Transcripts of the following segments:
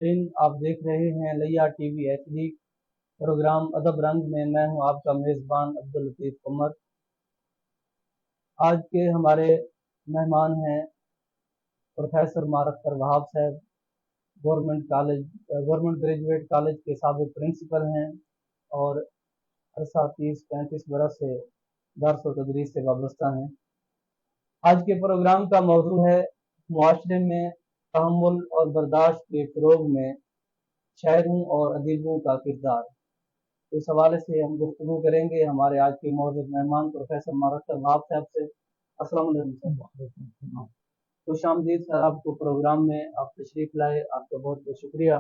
आप देख रहे हैं लिया टीवी HD प्रोग्राम अदब रंग में। मैं हूं आपका मेज़बान अब्दुल लतीफ़ कमर। आज के हमारे मेहमान हैं प्रोफेसर मार अख्तर वहाब साहब, गवर्नमेंट ग्रेजुएट कॉलेज के साबिक़ प्रिंसिपल हैं और अरसा 30-35 बरस से दर्स व तदरीस से वाबस्ता हैं। आज के प्रोग्राम का मौजू है मुआशरे में तहम्मुल और बर्दाश्त के फ़रोग़ में शायरों और अदीबों का किरदार। इस हवाले से हम गुफ्तगू करेंगे हमारे आज के मौजूद मेहमान प्रोफेसर मार अख्तर वहाब साहब से। अस्सलाम वालेकुम। खुश आमदीद सर, आपको प्रोग्राम में आप तशरीफ़ लाए, आपका बहुत बहुत शुक्रिया।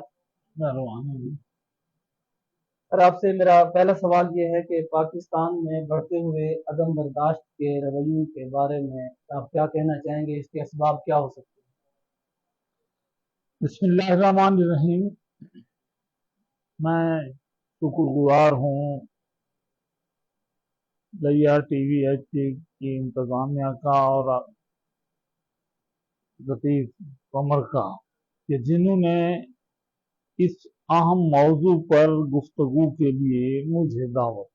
सर, आपसे मेरा पहला सवाल ये है कि पाकिस्तान में बढ़ते हुए अदम बर्दाश्त के रवैयों के बारे में आप क्या कहना चाहेंगे, इसके असबाब क्या हो सकते हैं? बिस्मिल्लाहिर्रहमानिर्रहीम। मैं शुक्रगुजार हूँ लिया टीवी HD की इंतज़ामिया का और लतीफ़ कमर का कि जिन्होंने इस अहम मौजू पर गुफ्तगू के लिए मुझे दावत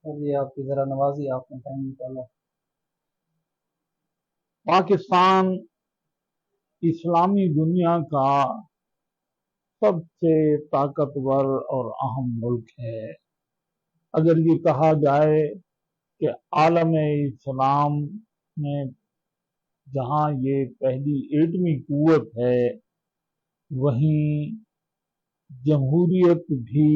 सर ये आपकी ज़रा नवाजी, आपने टाइम निकाला। पाकिस्तान इस्लामी दुनिया का सबसे ताकतवर और अहम मुल्क है। अगर ये कहा जाए कि आलम इस्लाम में जहाँ ये पहली एटमी कुव्वत है, वहीं जमहूरियत भी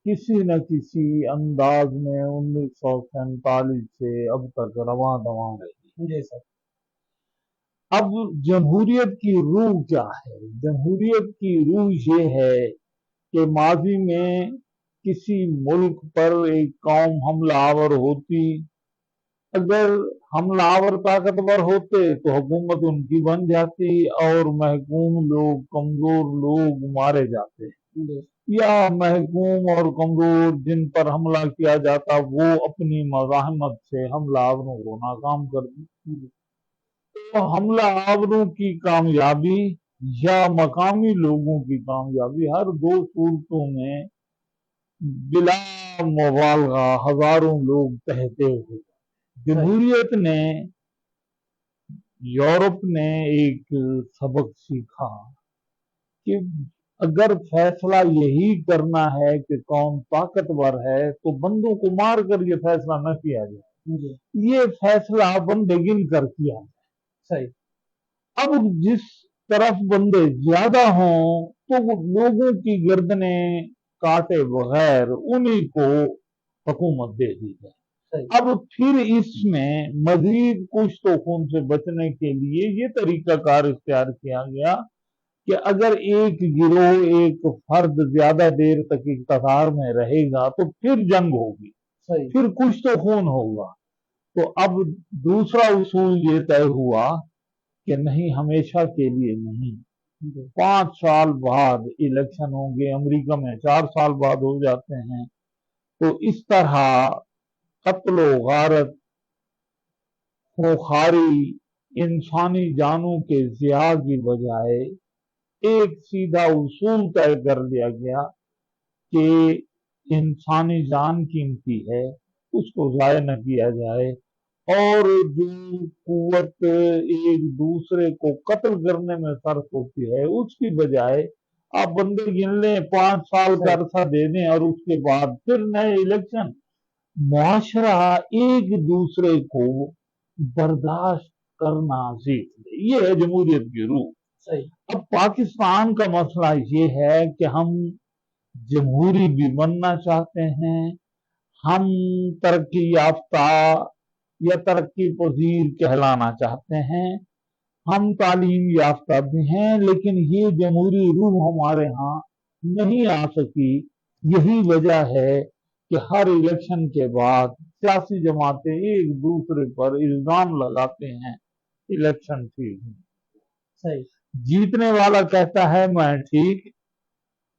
किसी न किसी अंदाज में 1947 से अब तक रवां दवां रही। जी सर। अब जमहूरियत की रूह क्या है? जमहूरियत की रूह ये है कि माजी में किसी मुल्क पर एक कौम हमलावर होती, अगर हमलावर ताकतवर होते तो हुकूमत उनकी बन जाती और महकूम लोग, कमजोर लोग मारे जाते, या महकूम और कमजोर जिन पर हमला किया जाता वो अपनी मज़ाहमत से हमलावरों को नाकाम कर दी। तो हमलावरों की कामयाबी या मकामी लोगों की कामयाबी, हर दो सूरतों में बिला मुबालगा हजारों लोग तहते हुए। जमहूरियत ने, यूरोप ने एक सबक सीखा कि अगर फैसला यही करना है कि कौन ताकतवर है तो बंदों को मार कर ये फैसला न किया जाए, ये फैसला बंदे गिन कर किया जाए। सही। अब जिस तरफ बंदे ज्यादा हों तो वो लोगों की गर्दनें काटे बगैर उन्हीं को हुकूमत दे दी जाए। अब फिर इसमें मजीद कुछ तो खून से बचने के लिए ये तरीकाकार इख्तियार किया गया कि अगर एक गिरोह, एक फर्द ज्यादा देर तक इक़्तिदार में रहेगा तो फिर जंग होगी, फिर कुछ तो खून होगा। तो अब दूसरा उसूल ये तय हुआ कि नहीं, हमेशा के लिए नहीं, 5 साल बाद इलेक्शन होंगे। अमेरिका में 4 साल बाद हो जाते हैं। तो इस तरह कत्ल गारत, खुखारी, इंसानी जानों के ज़िया की बजाय एक सीधा उसूल तय कर दिया गया कि इंसानी जान कीमती है, उसको ज़ाया न किया जाए। और जो कुव्वत एक दूसरे को कत्ल करने में सर्फ होती है, उसकी बजाय आप बंदे गिन लें, 5 साल का अरसा दे दें और उसके बाद फिर नए इलेक्शन। मुआशरा एक दूसरे को बर्दाश्त करना सीख ले, ये है जमहूरियत की रूह। अब पाकिस्तान का मसला ये है कि हम जमहूरी भी बनना चाहते हैं, हम तरक्की याफ्ता या तरक्की पजीर कहलाना चाहते हैं, हम तालीम याफ्ता भी हैं, लेकिन ये जमहूरी रूह हमारे यहाँ नहीं आ सकी। यही वजह है कि हर इलेक्शन के बाद सियासी जमातें एक दूसरे पर इल्जाम लगाते हैं इलेक्शन ठीक है। सही। जीतने वाला कहता है मैं ठीक,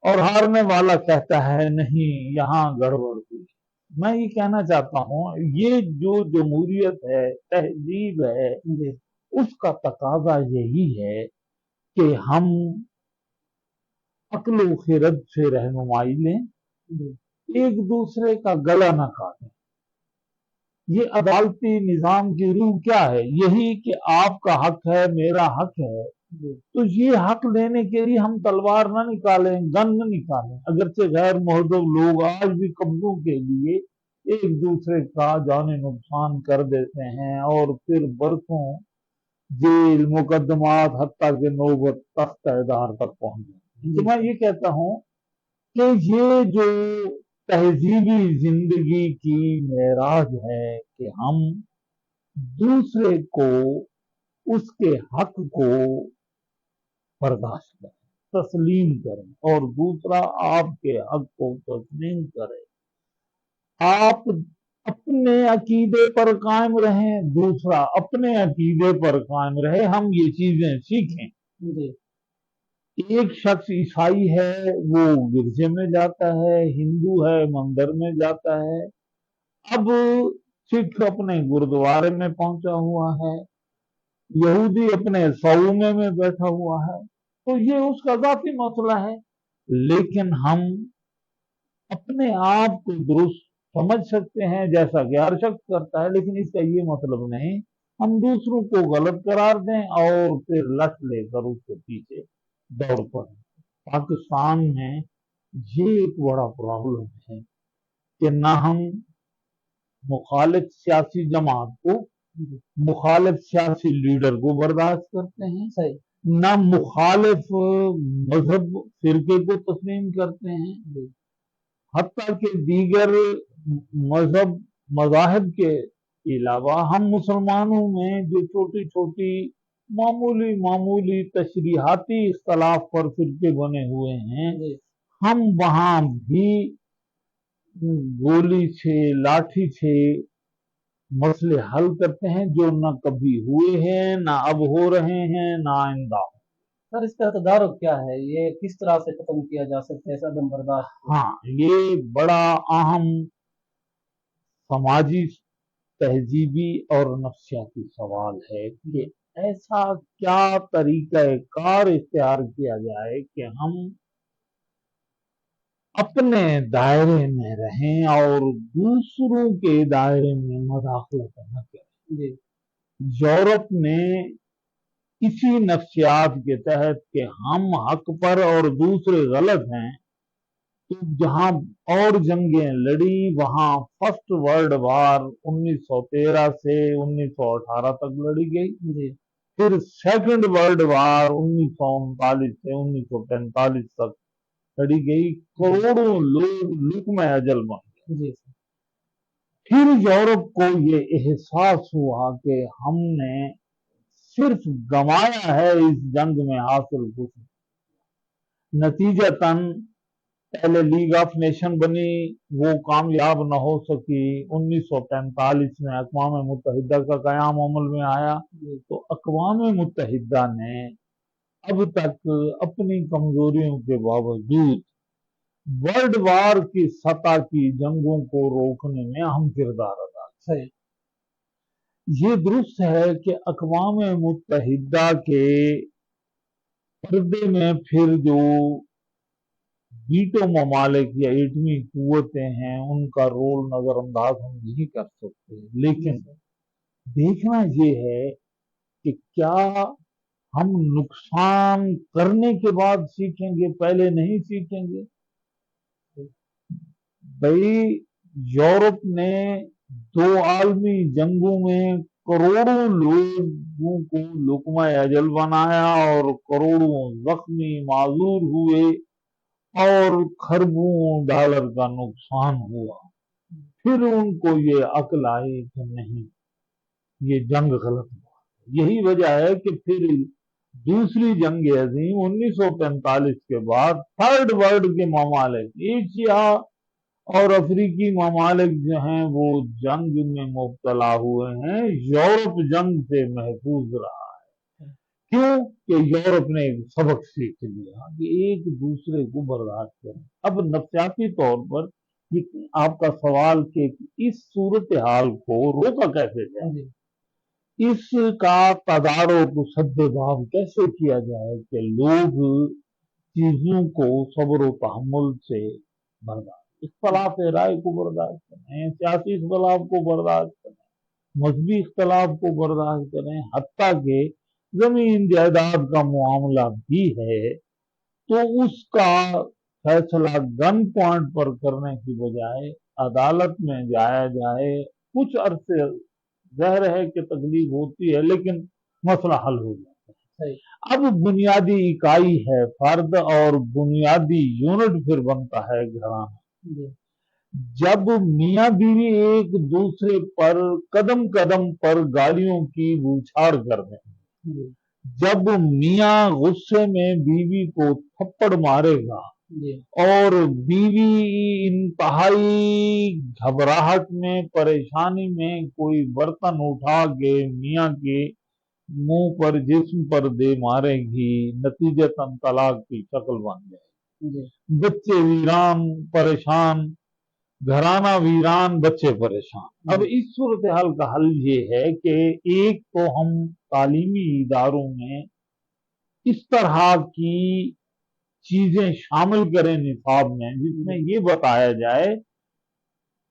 और हारने वाला कहता है नहीं, यहाँ गड़बड़ हुई। मैं ये कहना चाहता हूँ, ये जो जमहूरियत है, तहजीब है, उसका तकाजा यही है कि हम अक्ल खिरत से रहनुमाई लें, एक दूसरे का गला न काटें। ये अदालती निजाम की रूह क्या है? यही कि आपका हक है, मेरा हक है, तो ये हक लेने के लिए हम तलवार न निकालें, गन न निकालें। अगरचे गैर मुहद्दब लोग आज भी कब्जों के लिए एक दूसरे का जाने नुकसान कर देते हैं और फिर बरसों जेल, मुकदमात, हत्या के नौबत तख्त-ए-दार तक पहुंच जाते हैं। तो मैं ये कहता हूं कि ये जो तहजीबी जिंदगी की मेराज है कि हम दूसरे को, उसके हक को बर्दाश्त करें, तस्लीम करें और दूसरा आपके हक को तस्लीम करे। आप अपने अकीदे पर कायम रहें, दूसरा अपने अकीदे पर कायम रहे। हम ये चीजें सीखें। एक शख्स ईसाई है, वो गिरजे में जाता है, हिंदू है मंदिर में जाता है, अब सिख अपने गुरुद्वारे में पहुंचा हुआ है, यहूदी अपने सौमे में बैठा हुआ है, तो ये उसका जाती मसला है। लेकिन हम अपने आप को दुरुस्त समझ सकते हैं जैसा कि हर शख्स करता है, लेकिन इसका ये मतलब नहीं हम दूसरों को गलत करार दें और फिर लट लेकर उसके पीछे दौड़ पड़े। पाकिस्तान में ये एक बड़ा प्रॉब्लम है कि ना हम मुखालिफ सियासी जमात को, मुखालिफ सियासी लीडर को बर्दाश्त करते हैं, सही, ना मुखालिफ मजहब फिरके को तस्लीम करते हैं, हत्ता के दीगर मजहब मजाहिब के अलावा हम मुसलमानों में जो छोटी छोटी मामूली मामूली तशरीहाती इख्तलाफ पर फिरके बने हुए हैं, हम वहां भी गोली से, लाठी से मसले हल करते हैं जो न कभी हुए हैं, ना अब हो रहे हैं, ना आइंदा। सर, इसका तदारुक क्या है? ये किस तरह से खत्म किया जा सकता है ऐसा दम बर्दाश्त? हाँ, ये बड़ा अहम समाजी, तहजीबी और नफ्सियाती सवाल है कि ऐसा क्या तरीका कार इख्तियार किया जाए कि हम अपने दायरे में रहें और दूसरों के दायरे में मदाखलत न करें। यूरोप ने इसी नफ्सियात के तहत कि हम हक पर और दूसरे गलत हैं, तो जहां और जंगें लड़ी वहां फर्स्ट वर्ल्ड वार 1913 से 1918 तक लड़ी गई, फिर सेकंड वर्ल्ड वार 1939 से 1945 तक लड़ी गई, करोड़ों लोग लुकमे अजल बन गए। फिर यूरोप को ये एहसास हुआ कि हमने सिर्फ गंवाया है इस जंग में, हासिल कुछ। नतीजतन पहले लीग ऑफ नेशन बनी, वो कामयाब न हो सकी। 1945 में अक़वाम मुत्तहिदा का क़याम अमल में आया, तो अक़वाम मुत्तहिदा ने अब तक अपनी कमजोरियों के बावजूद वर्ल्ड वार की सतह की जंगों को रोकने में अहम किरदार अदा किया। ये दुरुस्त है कि अक़वाम मुत्तहिदा के पर्दे में फिर जो बीटो ममालिक या एटमी कुव्वतें हैं, उनका रोल नजरअंदाज हम नहीं कर सकते। लेकिन देखना ये है कि क्या हम नुकसान करने के बाद सीखेंगे, पहले नहीं सीखेंगे। भाई, यूरोप ने 2 आलमी जंगों में करोड़ों लोगों को लुकमा अजल बनाया और करोड़ों जख्मी माजूर हुए और खरबों डॉलर का नुकसान हुआ। फिर उनको ये अक्ल आई कि नहीं, ये जंग गलत हुआ। यही वजह है कि फिर दूसरी जंग अजीम 1945 के बाद थर्ड वर्ल्ड के ममालिक, एशिया और अफ्रीकी ममालिक जो हैं वो जंग में मुब्तला हुए हैं। यूरोप जंग से महफूज रहा है। क्यों? कि यूरोप ने एक सबक सीख लिया कि एक दूसरे को बर्दाश्त करें। अब नफ्सियाती तौर पर आपका सवाल कि इस सूरत हाल को रोका कैसे जाए, इसका तदारुक सद्देबाब कैसे किया जाए कि लोग चीजों को सब्र व तहम्मुल से बर्दाश्त, इख्तलाफ राय को बर्दाश्त करें, सियासी इख्तलाफ को बर्दाश्त करें, मजहबी इख्तलाफ को बर्दाश्त करें, हत्ता के जमीन जायदाद का मामला भी है तो उसका फैसला गन पॉइंट पर करने की बजाय अदालत में जाया जाए। कुछ अरसे ज़ाहिर है कि तकलीफ होती है लेकिन मसला हल हो जाता है। अब बुनियादी इकाई है फर्द और बुनियादी यूनिट फिर बनता है घराना। जब मियाँ बीवी एक दूसरे पर कदम कदम पर गालियों की बौछार कर दें, जब मियाँ गुस्से में बीवी को थप्पड़ मारेगा और बीवी इंतहाई घबराहट में परेशानी में कोई बर्तन उठा के मियाँ के मुंह पर जिस्म पर दे मारेगी, नतीजतन तलाक की शक्ल बन जाएगी। बच्चे वीरान परेशान, घराना वीरान, बच्चे परेशान। अब इस सूरत हाल का हल ये है कि एक तो हम तालीमी इदारों में इस तरह की चीजें शामिल करें निसाब में जिसमें ये बताया जाए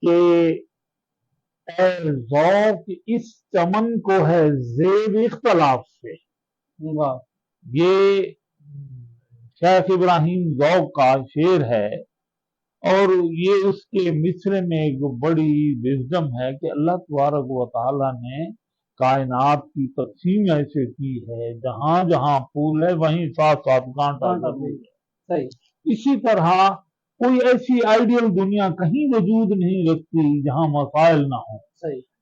कि ज़ौक़ इस चमन को है ज़ेब इख्तलाफ से। ये शेख इब्राहिम ज़ौक़ का शेर है और ये उसके मिसरे में एक बड़ी विज़डम है कि अल्लाह तबारक व तआला ने कायनात की तकसीम ऐसे की है जहां जहां फूल है वहीं साथ साथ कांटा है। इसी तरह कोई ऐसी आइडियल दुनिया कहीं वजूद नहीं रखती जहां मसाइल ना हो।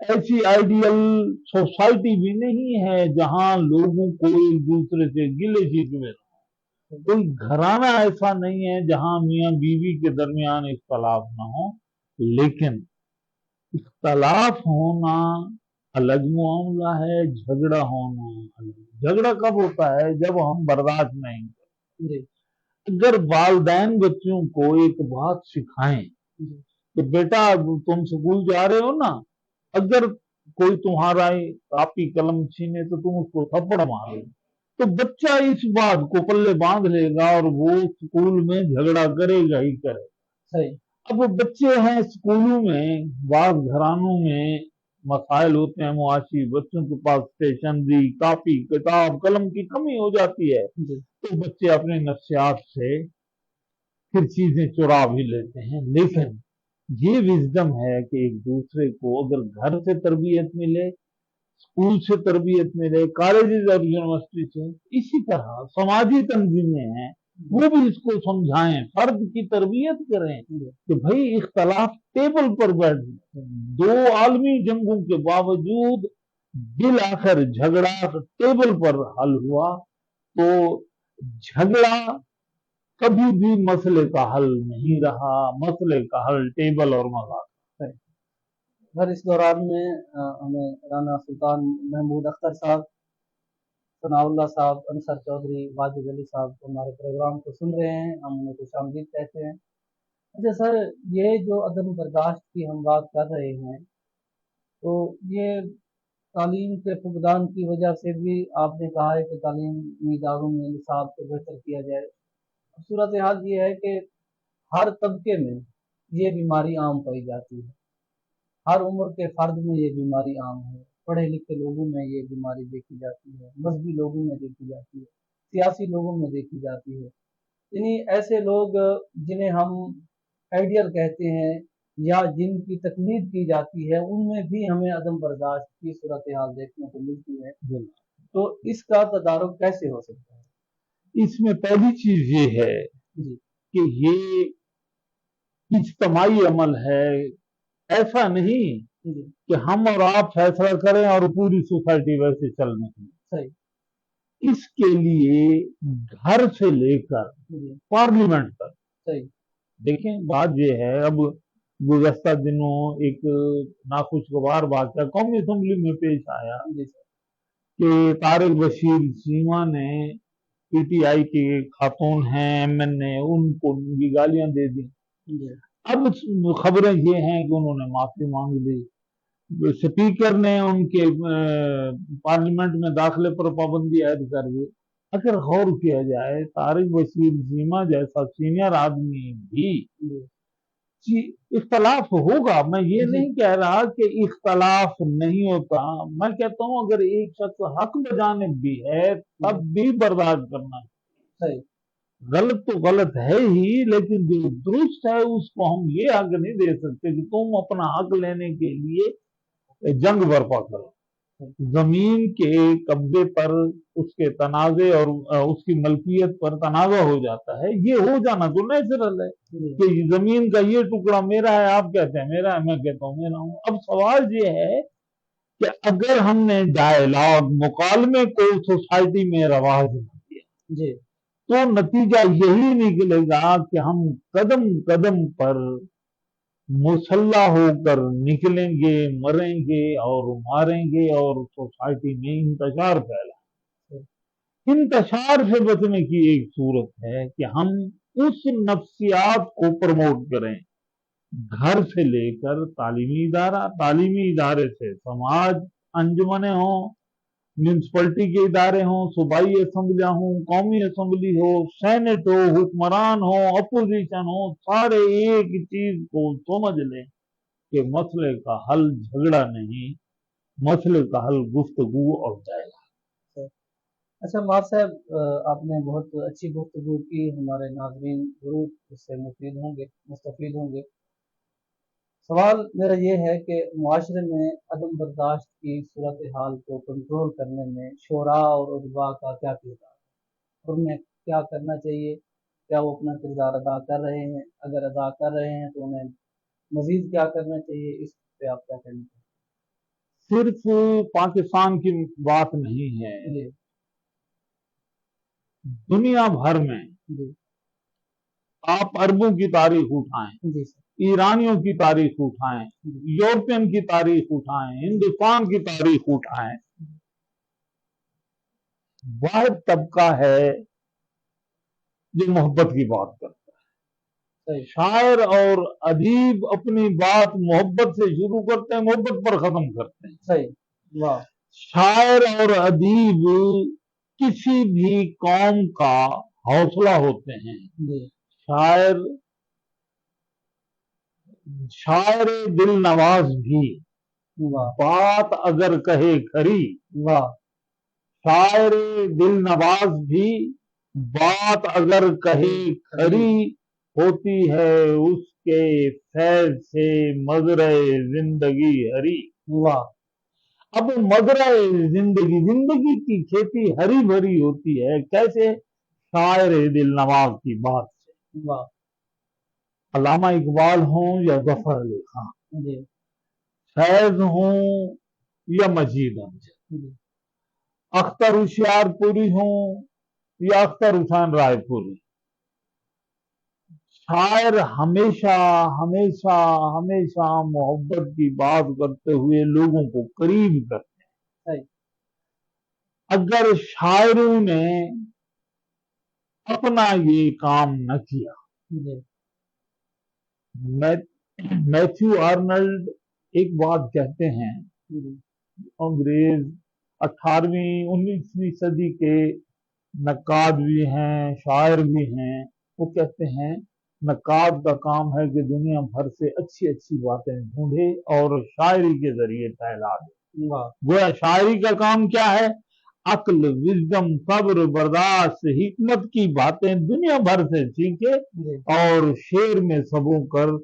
ऐसी आइडियल सोसाइटी भी नहीं है जहां लोगों को एक दूसरे से गिले शिकवे। कोई घराना ऐसा नहीं है जहां मियाँ बीवी के दरमियान इख्तलाफ ना हो। लेकिन इख्तलाफ होना अलग मामला है, झगड़ा होना अलग। झगड़ा कब होता है? जब हम बर्दाश्त नहीं करते। अगर वालिदैन बच्चों को एक बात सिखाएं कि बेटा तुम स्कूल जा रहे हो ना, अगर कोई तुम्हारा कापी कलम छीने तो तुम उसको थप्पड़ मारो, तो बच्चा इस बात को पल्ले बांध लेगा और वो स्कूल में झगड़ा करेगा ही करेगा। अब बच्चे हैं स्कूलों में, बाद घरानों में मसाइल होते हैं मुआशी, बच्चों के पास स्टेशनरी कापी किताब कलम की कमी हो जाती है तो बच्चे अपने नफ्सियात से फिर चीजें चुरा भी लेते हैं। लेकिन ये विजडम है कि एक दूसरे को अगर घर से तरबियत मिले, स्कूल से तरबियत मिले, कॉलेजेस और यूनिवर्सिटी से, इसी तरह समाजी तंजीमें हैं वो भी इसको समझाएं, फर्द की तरबियत करें कि भाई इख्तलाफ टेबल पर बैठ। दो आलमी जंगों के बावजूद बिल आखिर झगड़ा टेबल पर हल हुआ, तो झगड़ा कभी भी मसले का हल नहीं रहा। मसले का हल टेबल और मज़ाक। सर इस दौरान में हमें राना सुल्तान महमूद अख्तर साहब, सनाउल्लाह साहब, अंसर चौधरी, वाजिद अली साहब हमारे प्रोग्राम को सुन रहे हैं, हम उन्हें खुशामदीद कहते हैं। अच्छा सर, ये जो अदम बर्दाश्त की हम बात कर रहे हैं तो ये तालीम के फुकदान की वजह से भी आपने कहा है कि तालीमी इदारों में निसाब को बेहतर किया जाए। सूरत हाल ये है कि हर तबके में ये बीमारी आम पाई जाती है, हर उम्र के फर्द में ये बीमारी आम है। पढ़े लिखे लोगों में ये बीमारी देखी जाती है, मजहबी लोगों में देखी जाती है, सियासी लोगों में देखी जाती है। यानी ऐसे लोग जिन्हें हम आइडियल कहते हैं या जिनकी तकलीफ की जाती है, उनमें भी हमें अदम बर्दाश्त की सूरत हाल देखने को मिलती है। तो इसका तदारुक कैसे हो सकता है? इसमें पहली चीज ये है कि ये इज्तिमाई अमल है। ऐसा नहीं कि हम और आप फैसला करें और पूरी सोसाइटी वैसे चलने की। इसके लिए घर से लेकर पार्लियामेंट तक। देखें बात यह है, अब गुज़श्ता दिनों एक नाखुशगवार वाक़या कौमी असम्बली में पेश आया कि तारिक बशीर चीमा ने पीटीआई के खातून हैं एमएनए, उनको उनकी गालियां दे दी। अब खबरें ये हैं कि उन्होंने माफी मांग ली, स्पीकर ने उनके पार्लियामेंट में दाखिले पर पाबंदी आयद कर दी। अगर गौर किया जाए, तारिक बशीर जीमा जैसा सीनियर आदमी भी इख्तलाफ होगा, मैं ये नहीं कह रहा कि इख्तलाफ नहीं होता, मैं कहता हूं अगर एक शख्स हक बजानिब भी है तब भी बर्दाश्त करना सही। गलत तो गलत है ही, लेकिन जो दुरुस्त है उसको हम ये हक नहीं दे सकते कि तुम अपना हक लेने के लिए जंग बर्पा करो। जमीन के कब्जे पर उसके तनाजे और उसकी मलकियत पर तनाजा हो जाता है, ये हो जाना तो नेचुरल है कि जमीन का ये टुकड़ा मेरा है, आप कहते हैं मेरा है, मैं कहता हूं मेरा हूं। अब सवाल ये है कि अगर हमने डायलॉग मुकालमे को सोसाइटी में रवाज दिया जी तो नतीजा यही निकलेगा कि हम कदम कदम पर मुसल्ला होकर निकलेंगे, मरेंगे और मारेंगे और सोसाइटी में इंतशार फैला। इंतशार से बचने की एक सूरत है कि हम उस नफ्सियात को प्रमोट करें, घर से लेकर तालीमी इदारे से समाज, अंजुमने हों, म्यूनसिपलिटी के इदारे हों, सूबाई असम्बलियां हों, कौमी असम्बली हो, सेनेट हो, हुक्मरान हो, अपोजिशन हो, सारे एक चीज को समझ लें कि मसले का हल झगड़ा नहीं, मसले का हल गुफ्तगू और डायलॉग। अच्छा मार साहब, आपने बहुत अच्छी गुफ्तगू की, हमारे नाज़रीन जरूर इससे मुस्तफीद होंगे। सवाल मेरा ये है कि मुआशरे में अदम बर्दाश्त की सूरत हाल को कंट्रोल करने में शोरा और उलमा का क्या किरदार है, और उन्हें क्या करना चाहिए? क्या वो अपना किरदार अदा कर रहे हैं? अगर अदा कर रहे हैं तो उन्हें मजीद क्या करना चाहिए? इस पे आप क्या कहना चाहिए? सिर्फ पाकिस्तान की बात नहीं है, जी दुनिया भर में जी आप अरबों की तारीख उठाएं, जी सर, ईरानियों की तारीख उठाएं, जी यूरोपियन की तारीख उठाएं, हिंदुस्तान की तारीख उठाएं, वह तबका है जो मोहब्बत की बात करता है। सही शायर और अदीब अपनी बात मोहब्बत से शुरू करते हैं, मोहब्बत पर खत्म करते हैं। सही, वाह, शायर और अदीब किसी भी कौम का हौसला होते हैं। जी शायर शायर दिल नवाज भी वाह बात अगर कहे खरी, वाह, शायर दिल नवाज भी बात अगर कहे खरी, होती है उसके फैज से मजरे जिंदगी हरी। वाह, अब मजरे जिंदगी, जिंदगी की खेती हरी भरी होती है कैसे? शायर दिल नवाज की बात से। वाह, अल्लामा इकबाल हों या जफर अली खान, जी फैज हों या मजीद अमजद, जी अख्तर होशियारपुरी हों या अख्तर हुसैन रायपुरी, शायर हमेशा हमेशा हमेशा मोहब्बत की बात करते हुए लोगों को करीब करते हैं। सही, अगर शायरों ने अपना ये काम न किया, जी मैथ्यू आर्नल्ड एक बात कहते हैं, जी अंग्रेज 18वीं 19वीं सदी के नक्काद भी हैं, शायर भी हैं, वो कहते हैं नक्काद का काम है कि दुनिया भर से अच्छी अच्छी बातें ढूंढे और शायरी के जरिए फैला दे। वाह, वो शायरी का काम क्या है? अक्ल, विजडम, सब्र, बर्दाश्त, हिकमत की बातें दुनिया भर से सीखे जी और शेर में सबों कर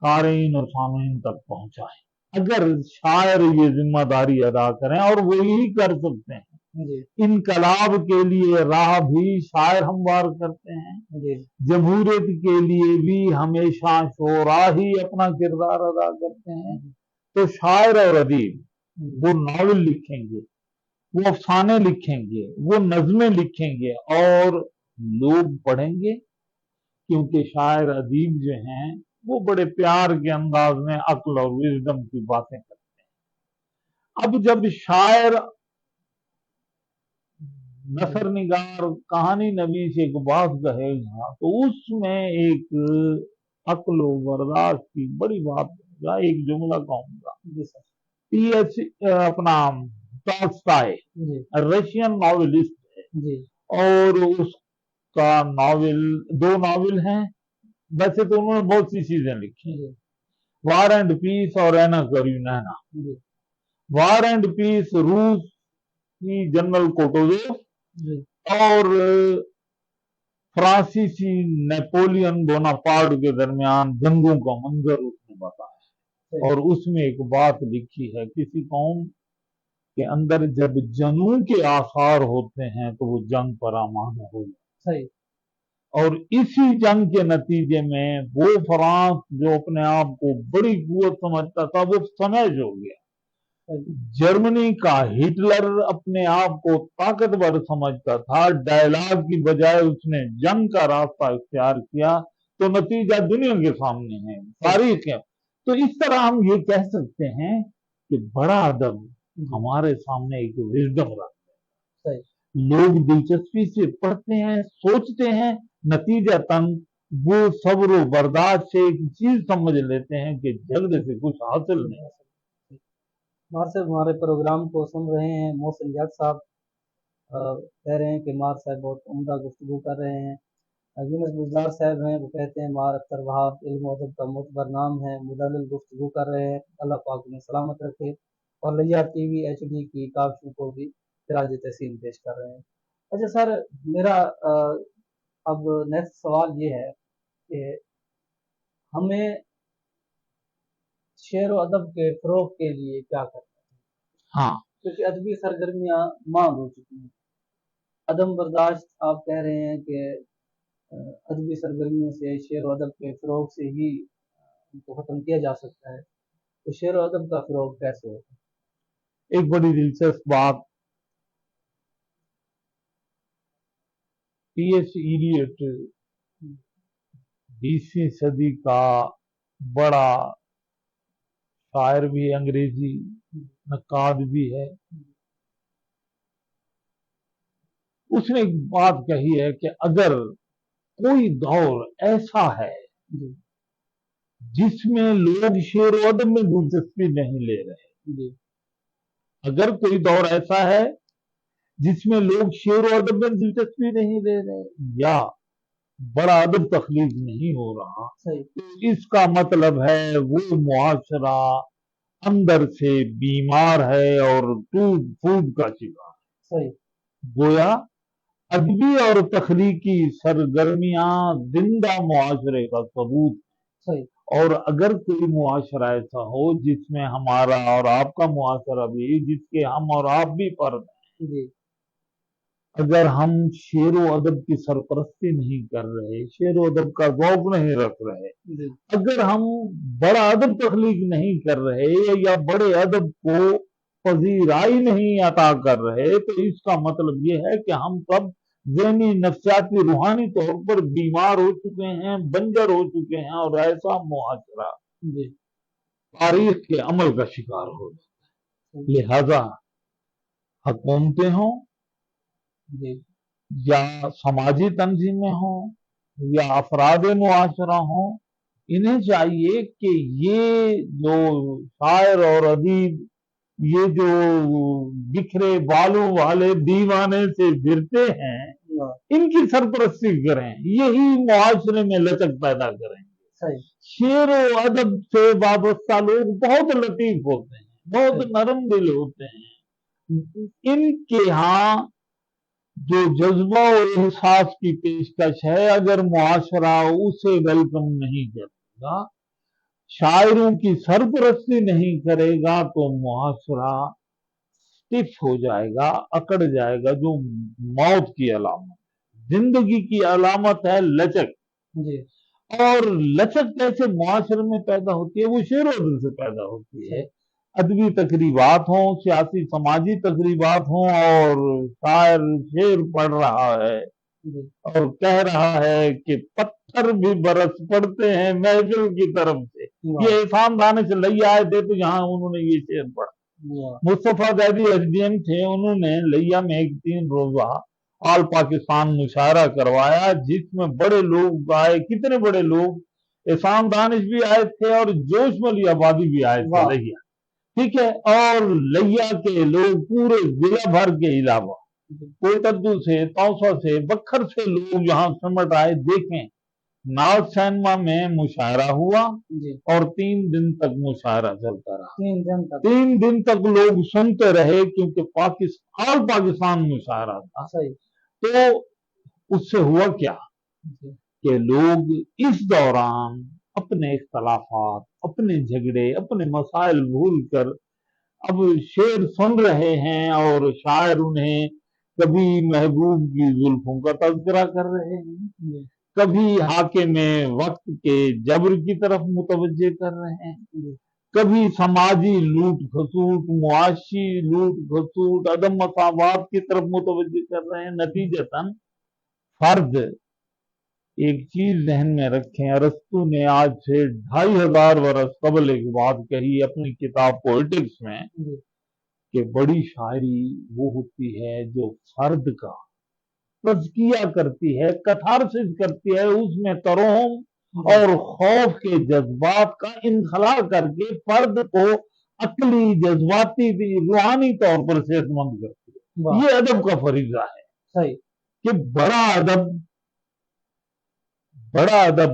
क़ारीन और सामीन तक पहुंचाए। अगर शायर ये जिम्मेदारी अदा करें, और वो ही कर सकते हैं, जी इनकलाब के लिए राह भी शायर हमवार करते हैं, जी जमहूरियत के लिए भी हमेशा शोरा ही अपना किरदार अदा करते हैं। तो शायर और अदीब वो नावल लिखेंगे, वो अफसाने लिखेंगे, वो नज़में लिखेंगे और लोग पढ़ेंगे, क्योंकि शायर अदीब जो हैं वो बड़े प्यार के अंदाज में अक्ल और विजडम की बातें करते हैं। अब जब शायर नसर निगार कहानी नवीस एक बात कहेगा तो उसमें एक अक्ल बर्दाश्त की बड़ी बात होगा। एक जुमला कहूंगा, जी सर, पीएच अपना टॉल्स्टॉय जी रशियन नॉवेलिस्ट है, जी और उसका नावल, 2 नावल हैं। वैसे तो उन्होंने बहुत सी चीजें लिखी, वार एंड पीस और एना करीना। वार एंड पीस रूस की जनरल कोटोजोव और फ्रांसीसी नेपोलियन बोनापार्ट के दरमियान जंगों का मंजर उसने बताया। और उसमें एक बात लिखी है, किसी कौम के अंदर जब जनू के आसार होते हैं तो वो जंग पर आमादा हो जाए। और इसी जंग के नतीजे में वो फ्रांस जो अपने आप को बड़ी कुवत समझता था वो समझ हो गया। जर्मनी का हिटलर अपने आप को ताकतवर समझता था, डायलॉग की बजाय उसने जंग का रास्ता इख्तियार किया, तो नतीजा दुनिया के सामने है, तारीख है। तो इस तरह हम ये कह सकते हैं कि बड़ा अदब हमारे सामने एक विजडम रखता है। लोग दिलचस्पी से पढ़ते हैं, सोचते हैं, नतीजतन वो सब्र बर्दाश्त से एक चीज समझ लेते हैं कि झगड़े से कुछ हासिल नहीं। मार साहब हमारे प्रोग्राम को सुन रहे हैं, मोहसिन जट साहब कह रहे हैं कि मार साहब बहुत उम्दा गुफ्तगू कर रहे हैं। यूनुस गुलजार साहब हैं, वो कहते हैं मार अख्तर वहाब इल्म अदब का मुतबर नाम है, मुदल्लिल गुफ्तगू कर रहे हैं, अल्लाह पाक उन्हें सलामत रखे। और लिया टीवी HD की काफी को भी खिराज तहसीन पेश कर रहे हैं। अच्छा सर, मेरा अब नेक्स्ट सवाल ये है कि हमें शेर व अदब के फरोग के लिए क्या करना है? हाँ, क्योंकि अदबी सरगर्मियाँ मांग हो चुकी हैं। अदम बर्दाश्त आप कह रहे हैं कि अदबी सरगर्मियों से, शेर व अदब के फरोग से ही उनको ख़त्म किया जा सकता है। तो शेर व अदब का फरोग कैसे होगा? एक बड़ी दिलचस्प बात, T.S. इलियट 20वीं सदी का बड़ा शायर भी, अंग्रेजी नक्काद भी है। उसने एक बात कही है कि अगर कोई दौर ऐसा है जिसमें लोग शेर व अदब में दिलचस्पी नहीं ले रहे, अगर कोई दौर ऐसा है जिसमें लोग शेर व अदब में दिलचस्पी नहीं ले रहे या बड़ा अदब तख्लीक नहीं हो रहा, तो इसका मतलब है वो मुआशरा अंदर से बीमार है और टूट फूट का शिकार है। गोया अदबी और तख्लीकी सरगर्मियां जिंदा मुआशरे का सबूत है। और अगर कोई मुआशरा ऐसा हो जिसमें हमारा और आपका मुआशरा भी, जिसके हम और आप भी फर्द हैं, अगर हम शेर व अदब की सरपरस्ती नहीं कर रहे, शेर व अदब का ज़ौक़ नहीं रख रहे, अगर हम बड़ा अदब तख्लीक नहीं कर रहे या बड़े अदब को पजीराई नहीं अता कर रहे, तो इसका मतलब ये है कि हम सब ज़हनी, नफ्सियाती, रूहानी तौर पर बीमार हो चुके हैं, बंजर हो चुके हैं और ऐसा मुआशरा तारीख के अमल का शिकार हो जाता है। लिहाजा हुकूमतें हों या समाजी तंजीमें हों या अफराद मुआशरा हों, इन्हें चाहिए कि ये जो शायर और अदीब ये जो बिखरे बालों वाले दीवाने से गिरते हैं, इनकी सरपरस्ती करें, यही मुआशरे में लचक पैदा करेंगे। शेर व अदब से वाबस्ता लोग बहुत लतीफ होते हैं, बहुत नरम दिल होते हैं। इनके यहाँ जो जज्बा और एहसास की पेशकश है, अगर मुआशरा उसे वेलकम नहीं करेगा, शायरों की सरपरस्ती नहीं करेगा, तो मुआशरा स्टिफ हो जाएगा, अकड़ जाएगा, जो मौत की अलामत, जिंदगी की अलामत है लचक। और लचक कैसे मुआशरे में पैदा होती है? वो शेर व अदब से पैदा होती है। अदबी तकरीबात हों, सियासी समाजी तकरीबात हों और शायर शेर पढ़ रहा है और कह रहा है कि पत्थर भी बरस पड़ते हैं महफिल की तरफ से, ये एहसान दानिश लैया आए थे तो यहाँ उन्होंने ये शेर पढ़ा। मुस्तफा ज़ैदी SDM थे, उन्होंने लैया में एक 3 रोजा ऑल पाकिस्तान मुशायरा करवाया जिसमें बड़े लोग आए, कितने बड़े लोग, एहसान दानिश भी आए थे और जोश मली आबादी भी आए थे लैया, ठीक है, और लैया के लोग पूरे जिला भर के अलावा कोटद्दू से, तौसा से, बखर से लोग यहाँ सिमट आए। देखें, नाग सैनमा में मुशायरा हुआ और 3 दिन तक मुशायरा चलता रहा। 3 दिन तक लोग सुनते रहे, क्योंकि पाकिस्तान मुशायरा था। तो उससे हुआ क्या कि लोग इस दौरान अपने इख्तलाफात, अपने झगड़े, अपने मसाइल भूल कर अब शेर सुन रहे हैं, और शायर उन्हें कभी महबूब की जुल्फों का तज़किरा कर रहे हैं, कभी हाकिम वक्त के जबर की तरफ मुतवज्जे कर रहे हैं, कभी समाजी लूट खसूट, मुआशी लूट खसूट, अदम मसावात की तरफ मुतवज्जे कर रहे हैं। नतीजतन फर्द, एक चीज जहन में रखें, अरस्तु ने आज से 2500 वर्ष कबल एक बात कही अपनी किताब पोएटिक्स में कि बड़ी शायरी वो होती है जो फर्द का तज़किया करती है, कथारसिस करती है, उसमें तरोहम और खौफ के जज्बात का इनखला करके फर्द को अकली, जज्बाती, रूहानी तौर पर सेहतमंद करती है। ये अदब का फरीजा है। सही कि बड़ा अदब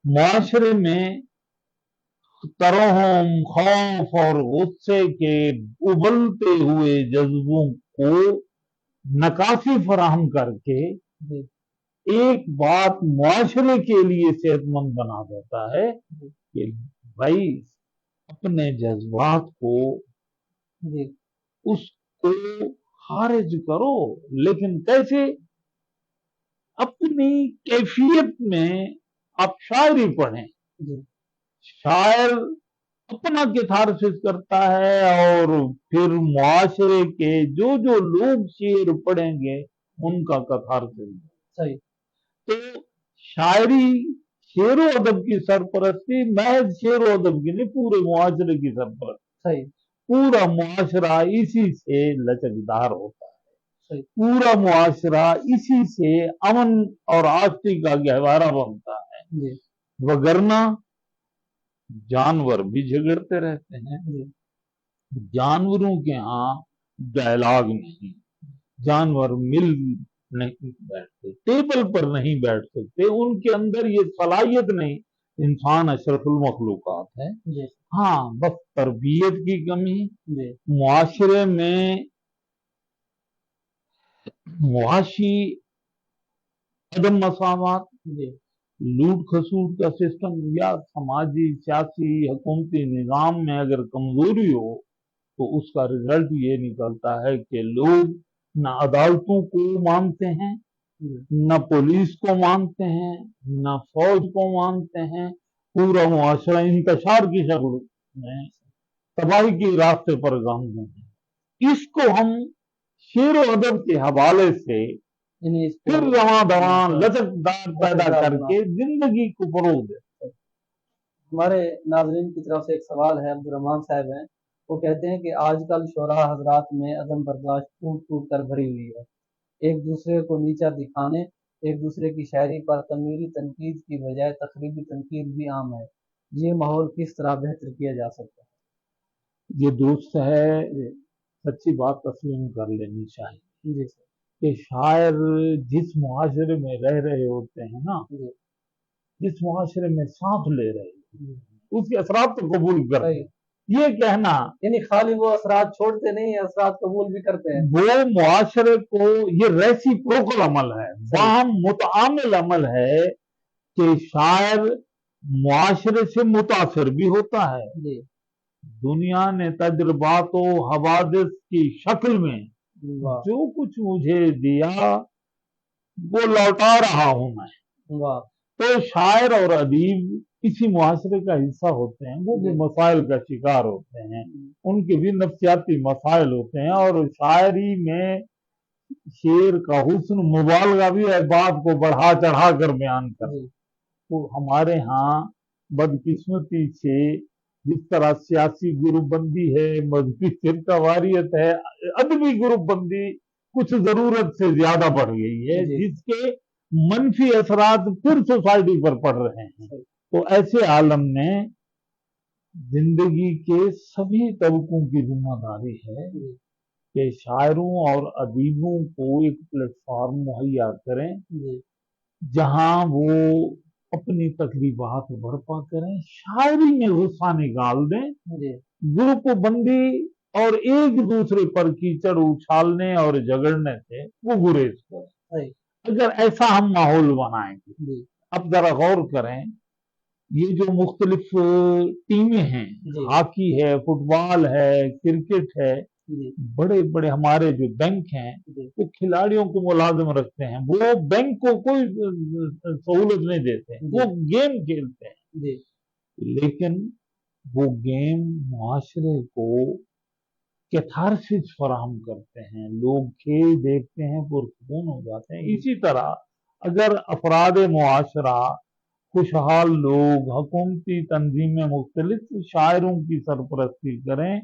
मुआशरे में तरोहम, खौफ और गुस्से के उबलते हुए जज्बों को नकासी फराहम करके एक बात मुआशरे के लिए सेहतमंद बना देता है कि भाई अपने जज्बात को, उसको खारिज करो, लेकिन कैसे? अपनी कैफियत में आप शायरी पढ़ें। शायर अपना कितारसिस करता है और फिर मुआशरे के जो जो लोग शेर पढ़ेंगे उनका कथारसिस। सही। तो शायरी शेरो अदब की सरपरस्ती, महज शेरो अदब की नहीं, पूरे मुआशरे की सरपरस्ती। सही। पूरा मुआशरा इसी से लचकदार होता है। पूरा मुआशरा इसी से अमन और आस्ती का गहवारा बनता है। वगरना जानवर भी झगड़ते रहते हैं। जानवरों के यहाँ डायलॉग नहीं, जानवर मिल नहीं बैठते, टेबल पर नहीं बैठ सकते, उनके अंदर ये सलाहियत नहीं। इंसान अशरफुल मखलूकात है। हाँ, बस तरबियत की कमी, मुआशरे में मुआशी अदम मसावत, लूट खसूट का सिस्टम या समाजी, सियासी, हुकूमती निज़ाम में अगर कमजोरी हो तो उसका रिजल्ट ये निकलता है कि लोग न अदालतों को मानते हैं, न पुलिस को मानते हैं, न फौज को मानते हैं। पूरा मुआशरा इंतशार की शक्ल में तबाही के रास्ते पर गामज़न है। इसको हम शेर व अदब के हवाले से फिर रवां लचकदार पैदा करके जिंदगी को फरोग देते हैं। हमारे नाज़रीन की तरफ से एक सवाल है, अब्दुर्रहमान साहब हैं, वो कहते हैं कि आजकल शोरा हजरात में अदम बर्दाश्त टूट टूट कर भरी हुई है। एक दूसरे को नीचा दिखाने, एक दूसरे की शायरी पर तमीरी तनकीद की बजाय तकरीबी तनकीद भी आम है। ये माहौल किस तरह बेहतर किया जा सकता है? ये दुरुस्त है, सच्ची बात तस्लीम कर लेनी चाहिए। जी सर। कि शायर जिस मुआशरे में रह रहे होते हैं ना, जिस मुआशरे में सांस ले रहे हैं, उसके असरात को कबूल करते हैं। ये कहना यानी खाली वो असरात छोड़ते नहीं, असरात कबूल भी करते हैं। वो मुआशरे को, ये रेसिप्रोकल अमल है, बाहम मुतामिल अमल है कि शायर मुआशरे से मुतासिर भी होता है। दुनिया ने तजुर्बात व हवादिस की शक्ल में जो कुछ मुझे दिया वो लौटा रहा हूं मैं। तो शायर और अदीब इसी मुआशरे का हिस्सा होते हैं। वो भी मसाइल का शिकार होते हैं, उनके भी नफ्सियाती मसाइल होते हैं। और शायरी में शेर का हुस्न मुबालगा भी है, बात को बढ़ा चढ़ा कर बयान कर। तो हमारे यहाँ बदकिस्मती से जिस तरह सियासी ग्रुपबंदी है, मजहबी फिरकावारियत है, अदबी ग्रुपबंदी कुछ जरूरत से ज्यादा बढ़ गई है, जिसके मनफी असरात फिर सोसाइटी पर पड़ रहे हैं। तो ऐसे आलम में जिंदगी के सभी तबकों की जिम्मेदारी है کہ شاعروں اور ادیبوں کو ایک پلیٹ فارم مہیا کریں جی جہاں وہ اپنی تقریبات برپا کریں، شاعری میں غصہ نکال دیں، جی گروپ بندی اور ایک دوسرے پر کیچڑ اچھالنے اور جھگڑنے سے وہ گریز کریں۔ صحیح اگر ایسا ہم ماحول بنائیں گے، جی اب ذرا غور کریں، یہ جو مختلف ٹیمیں ہیں، جی ہاکی ہے، فٹ بال ہے، کرکٹ ہے، جی بڑے بڑے ہمارے جو بینک ہیں جی وہ کھلاڑیوں کو ملازم رکھتے ہیں، وہ بینک کو کوئی سہولت نہیں دیتے، وہ گیم کھیلتے ہیں، جی لیکن وہ گیم معاشرے کو کیتھارسس فراہم کرتے ہیں، لوگ کھیل دیکھتے ہیں پرسکون ہو جاتے ہیں۔ اسی طرح اگر افراد معاشرہ، خوشحال لوگ، حکومتی تنظیمیں مختلف شاعروں کی سرپرستی کریں،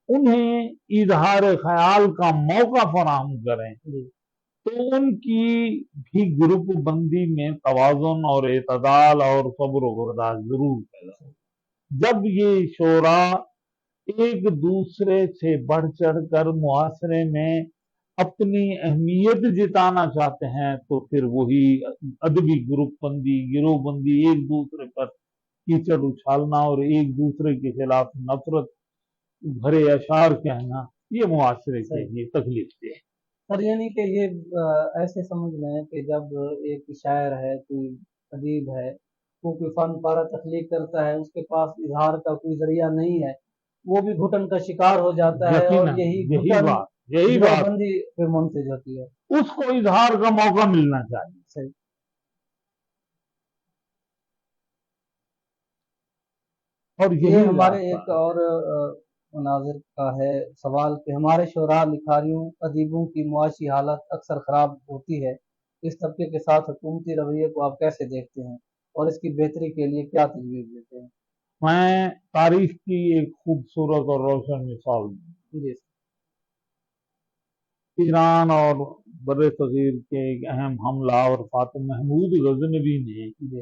انہیں اظہار خیال کا موقع فراہم کریں، جی تو ان کی بھی گروپ بندی میں توازن اور اعتدال اور صبر و برداشت ضرور پیدا ہو۔ جب یہ شعراء ایک دوسرے سے بڑھ چڑھ کر معاشرے میں اپنی اہمیت جتانا چاہتے ہیں تو پھر وہی ادبی گروپ بندی، گروہ بندی، ایک دوسرے پر کیچڑ اچھالنا اور ایک دوسرے کے خلاف نفرت بھرے اشعار کہنا، یہ معاشرے کے لیے تکلیف دہ ہے۔ سر یعنی کہ یہ ایسے سمجھ لیں کہ جب ایک شاعر ہے، کوئی ادیب ہے، وہ کوئی فن پارہ تخلیق کرتا ہے، اس کے پاس اظہار کا کوئی ذریعہ نہیں ہے، وہ بھی گھٹن کا شکار ہو جاتا ہے، اور یہی گھٹن گروہ بندی پہ منتج ہوتی ہے۔ اس کو اظہار کا موقع ملنا چاہیے۔ صحیح۔ اور یہ ہمارے ایک اور مناظر کا ہے سوال کہ ہمارے شعراء، لکھاریوں، ادیبوں کی معاشی حالت اکثر خراب ہوتی ہے، اس طبقے کے ساتھ حکومتی رویے کو آپ کیسے دیکھتے ہیں اور اس کی بہتری کے لیے کیا تجویز دیتے ہیں؟ میں تاریخ کی ایک خوبصورت اور روشن مثال دوں۔ جی ایران اور بر صغیر کے ایک اہم حملہ اور فاتح محمود غزنوی نے جی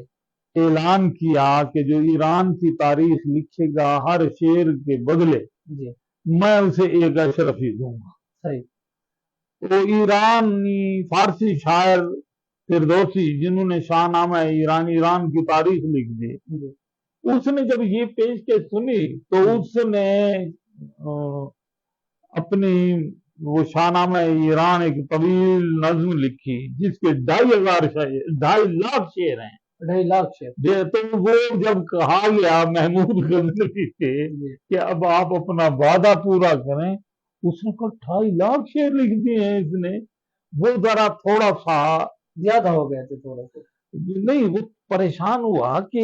اعلان کیا کہ جو ایران کی تاریخ لکھے گا ہر شعر کے بدلے جی میں اسے ایک اشرفی دوں گا۔ صحیح۔ تو ایرانی فارسی شاعر فردوسی، جنہوں نے شاہ نامہ ایران کی تاریخ لکھ دی، جی اس نے جب یہ پیشکش سنی تو اس نے اپنی وہ شاہ نامہ ایران ایک طویل نظم لکھی جس کے 2.5 لاکھ شعر ہیں۔ 2.5 لاکھ شعر۔ تو وہ جب کہا گیا محمود غزنوی سے کہ اب آپ اپنا وعدہ پورا کریں، اس نے کہا 2.5 لاکھ شعر لکھ دیے ہیں اس نے۔ وہ ذرا تھوڑا سا زیادہ ہو گئے تھے، تھوڑا سا نہیں، وہ پریشان ہوا کہ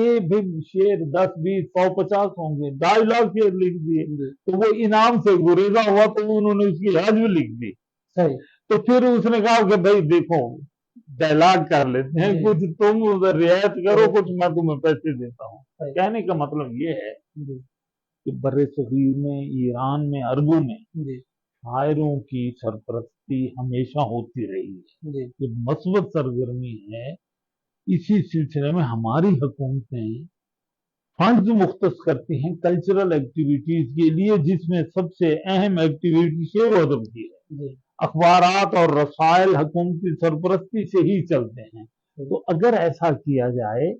شعر 10 20 100 50 ہوں گے، 2.5 لاکھ شعر لکھ دیے، تو وہ انعام سے گریزا ہوا تو انہوں نے اس کی حج بھی لکھ دی۔ صحیح۔ تو پھر اس نے کہا کہ بھائی دیکھو ڈائلاگ کر لیتے ہیں، کچھ تم رعایت کرو، کچھ میں تمہیں پیسے دیتا ہوں۔ کہنے کا مطلب یہ ہے کہ بر صغیر میں، ایران میں، عربوں میں شاعروں کی سرپرستی ہمیشہ ہوتی رہی ہے، یہ مثبت سرگرمی ہے۔ اسی سلسلے میں ہماری حکومتیں فنڈز مختص کرتی ہیں کلچرل ایکٹیویٹیز کے لیے، جس میں سب سے اہم ایکٹیویٹی شعر و ادب کی ہے۔ اخبارات اور رسائل حکومتی سرپرستی سے ہی چلتے ہیں۔ تو اگر ایسا کیا جائے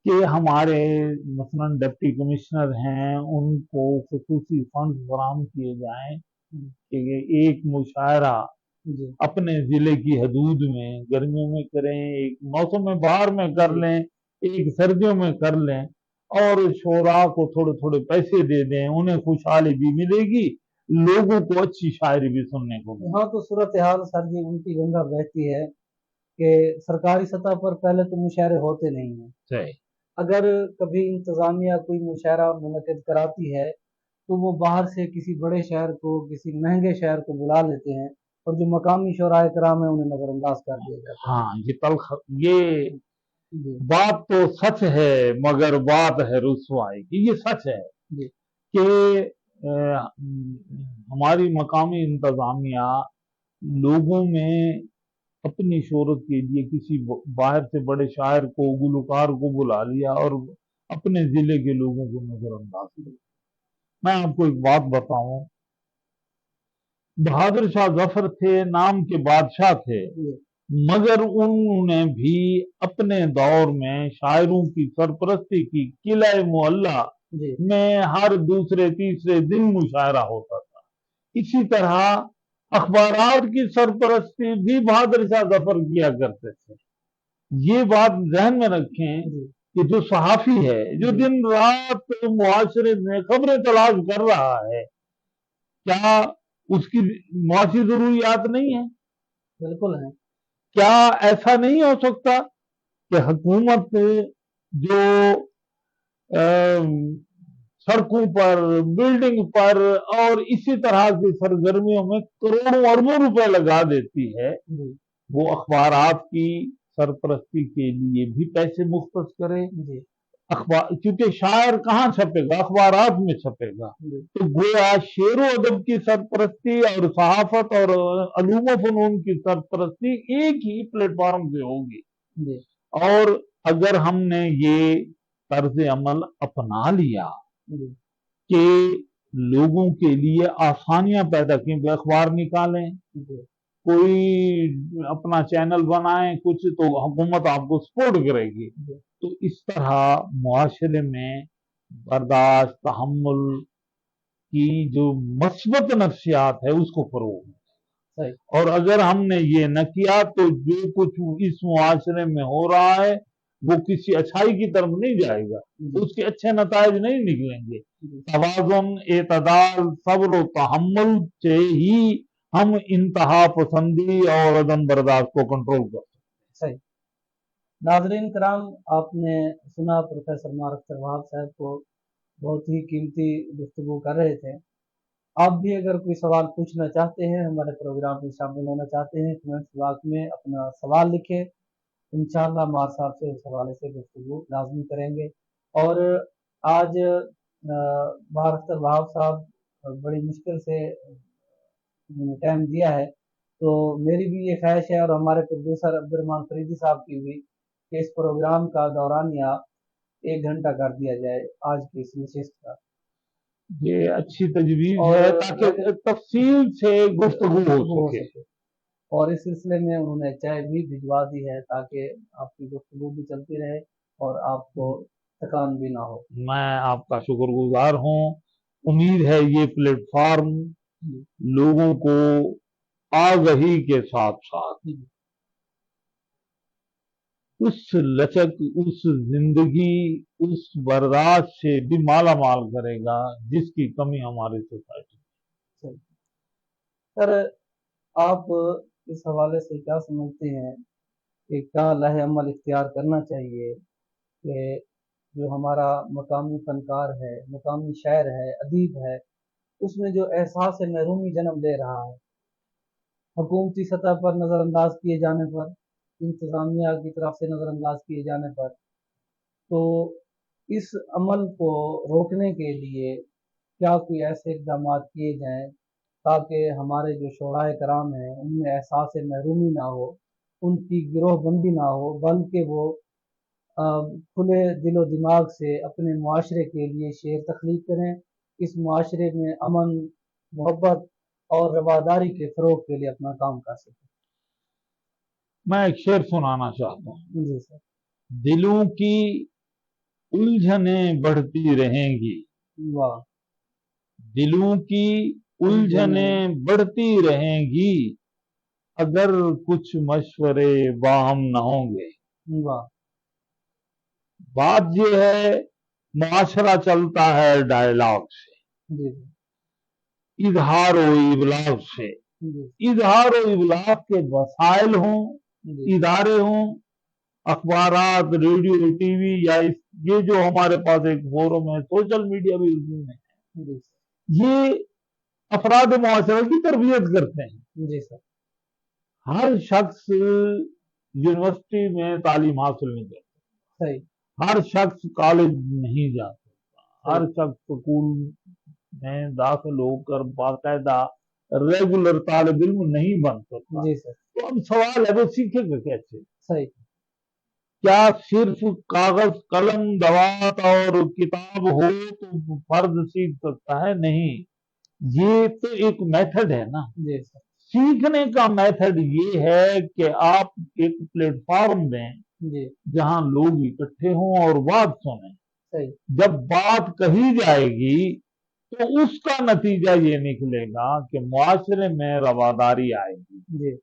کہ ہمارے مثلاً ڈپٹی کمشنر ہیں، ان کو خصوصی فنڈ فراہم کیے جائیں کہ ایک مشاعرہ اپنے ضلع کی حدود میں گرمیوں میں کریں، ایک موسم بہار میں کر لیں، ایک سردیوں میں کر لیں، اور شعراء کو تھوڑے تھوڑے پیسے دے دیں، انہیں خوشحالی بھی ملے گی، لوگوں کو اچھی شاعری بھی سننے کو ملے گی۔ ہاں، تو صورتحال سر جی ان کی گنگا بہتی ہے کہ سرکاری سطح پر پہلے تو مشاعرے ہوتے نہیں ہیں۔ اگر کبھی انتظامیہ کوئی مشاعرہ منعقد کراتی ہے تو وہ باہر سے کسی بڑے شہر کو، کسی مہنگے شہر کو بلا لیتے ہیں، اور جو مقامی شعراء کرام ہیں انہیں نظر انداز کر دیا جاتا ہے۔ ہاں، یہ تلخ، یہ بات تو سچ ہے، مگر بات ہے رسوائی کی۔ یہ سچ ہے کہ ہماری مقامی انتظامیہ لوگوں میں اپنی شہرت کے لیے کسی باہر سے بڑے شاعر کو، گلوکار کو بلا لیا اور اپنے ضلع کے لوگوں کو نظر انداز کیا۔ میں آپ کو ایک بات بتاؤں، बहादुर शाह जफर थे, नाम के बादशाह थे, मगर उन्होंने भी अपने दौर में शायरों की सरपरस्ती की। किला मुअल्ला में हर दूसरे तीसरे दिन मुशायरा होता था। इसी तरह अखबारात की सरपरस्ती भी बहादुर शाह जफर किया करते थे। ये बात ध्यान में रखें कि जो सहाफी है, जो दिन रात मुआशरे में खबरें तलाश कर रहा है, क्या उसकी मुआशी जरूरियात नहीं है? बिल्कुल है। क्या ऐसा नहीं हो सकता कि हुकूमत जो सड़कों पर, बिल्डिंग पर और इसी तरह की सरगर्मियों में करोड़ों अरबों रुपए लगा देती है, वो अखबारात की सरपरस्ती के लिए भी पैसे मुख्तस करे? अखबार, क्योंकि शायर कहाँ छपेगा? अखबारात में छपेगा। तो गोया शेर व अदब की सरपरस्ती और सहाफत और अलूम फनून की सरपरस्ती एक ही प्लेटफॉर्म से होगी। और अगर हमने ये तर्ज अमल अपना लिया कि लोगों के लिए आसानियां पैदा की, अखबार निकालें, कोई अपना चैनल बनाए कुछ, तो हुकूमत आपको सपोर्ट करेगी। तो इस तरह मुआशरे में बर्दाश्त, तहम्मुल की जो मस्बत नफ्सियात है उसको फरोग है। और अगर हमने ये न किया तो जो कुछ इस मुआशरे में हो रहा है वो किसी अच्छाई की तरफ नहीं जाएगा, उसके अच्छे नताइज नहीं निकलेंगे। तवाज़ुन, एतदाल, सब्र और तहम्मुल से ही हम इंतहा पसंदी और अदम बर्दाश्त को कंट्रोल कर सकते हैं। नाज़रीन कराम, आपने सुना प्रोफेसर उमर अख्तर वहाब साहब को बहुत ही कीमती गुफ्तगू कर रहे थे। आप भी अगर कोई सवाल पूछना चाहते हैं, हमारे प्रोग्राम में शामिल होना चाहते हैं, कमेंट्स बॉक्स में अपना सवाल लिखें। इंशाअल्लाह मार साहब से उस हवाले से गुफ्तगू लाजमी करेंगे। और आज उमर अख्तर वहाब साहब बड़ी मुश्किल से टाइम दिया है, तो मेरी भी ये ख्वाहिश है और हमारे प्रोड्यूसर अब्दुर्रहमान फरीदी साहब की भी कि इस प्रोग्राम का दौरानिया 1 घंटा कर दिया जाए आज की इस नशिस्त का। ये अच्छी तजवीज़ है ताकि तफसील से गुफ्तगू हो सके। और इस सिलसिले में उन्होंने चाय भी भिजवा दी है ताकि आपकी गुफ्तगू भी चलती रहे और आपको थकान भी ना हो। मैं आपका शुक्रगुजार हूँ। उम्मीद है ये प्लेटफॉर्म लोगों को आगही के साथ साथ उस लचक, उस जिंदगी, उस बर्दाश्त से भी माला माल करेगा जिसकी कमी हमारी सोसाइटी में। सर, आप इस हवाले से क्या समझते हैं कि क्या लहे अमल इख्तियार करना चाहिए कि जो हमारा मकामी फनकार है, मकामी शायर है, अदीब है, उसमें जो एहसास महरूमी जन्म दे रहा है, हुकूमती सतह पर नज़रअंदाज किए जाने पर, इंतज़ामिया की तरफ से नज़रअंदाज किए जाने पर, तो इस अमल को रोकने के लिए क्या कोई ऐसे इक़दाम किए जाएँ ताकि हमारे जो शोराए कराम हैं उनमें एहसास महरूमी ना हो, उनकी गिरोहबंदी ना हो, बल्कि वो खुले दिलो दिमाग से अपने मुआशरे के लिए शेर तख्लीक करें, इस मुआशरे में अमन, मोहब्बत और रवादारी के फ़रोग़ के लिए अपना काम कर सकें। मैं एक शेर सुनाना चाहता हूँ। जी सर। दिलों की उलझनें बढ़ती रहेंगी, वाह। दिलों की उलझनें बढ़ती रहेंगी अगर कुछ मशवरे बाहम न होंगे। वाह। बात यह है, मुआशरा चलता है डायलॉग से, इजहार व इबलाग से। इजहार व इबलाग के वसाइल हों, इदारे हों, अखबारात, रेडियो, टीवी या ये जो हमारे पास एक फोरम है, सोशल मीडिया भी उसी में है, ये अफराद मुआशरा की तरबियत करते हैं। जी सर। हर शख्स यूनिवर्सिटी में तालीम हासिल नहीं करता, सही। हर शख्स कॉलेज नहीं जा सकता, हर शख्स स्कूल में दाखिल होकर बाकायदा रेगुलर तालिब इल्म नहीं बन सकता। जी सर। तो अब सवाल है वो सीखेगा कैसे? सही। क्या सिर्फ कागज, कलम, दवात और किताब हो तो फर्द सीख सकता है? नहीं, یہ تو ایک میتھڈ ہے نا. جی سر. سیکھنے کا میتھڈ یہ ہے کہ آپ ایک پلیٹ فارم دیں جی. جہاں لوگ اکٹھے ہوں اور بات سنیں. صحیح. جب بات کہی جائے گی تو اس کا نتیجہ یہ نکلے گا کہ معاشرے میں رواداری آئے گی. جی.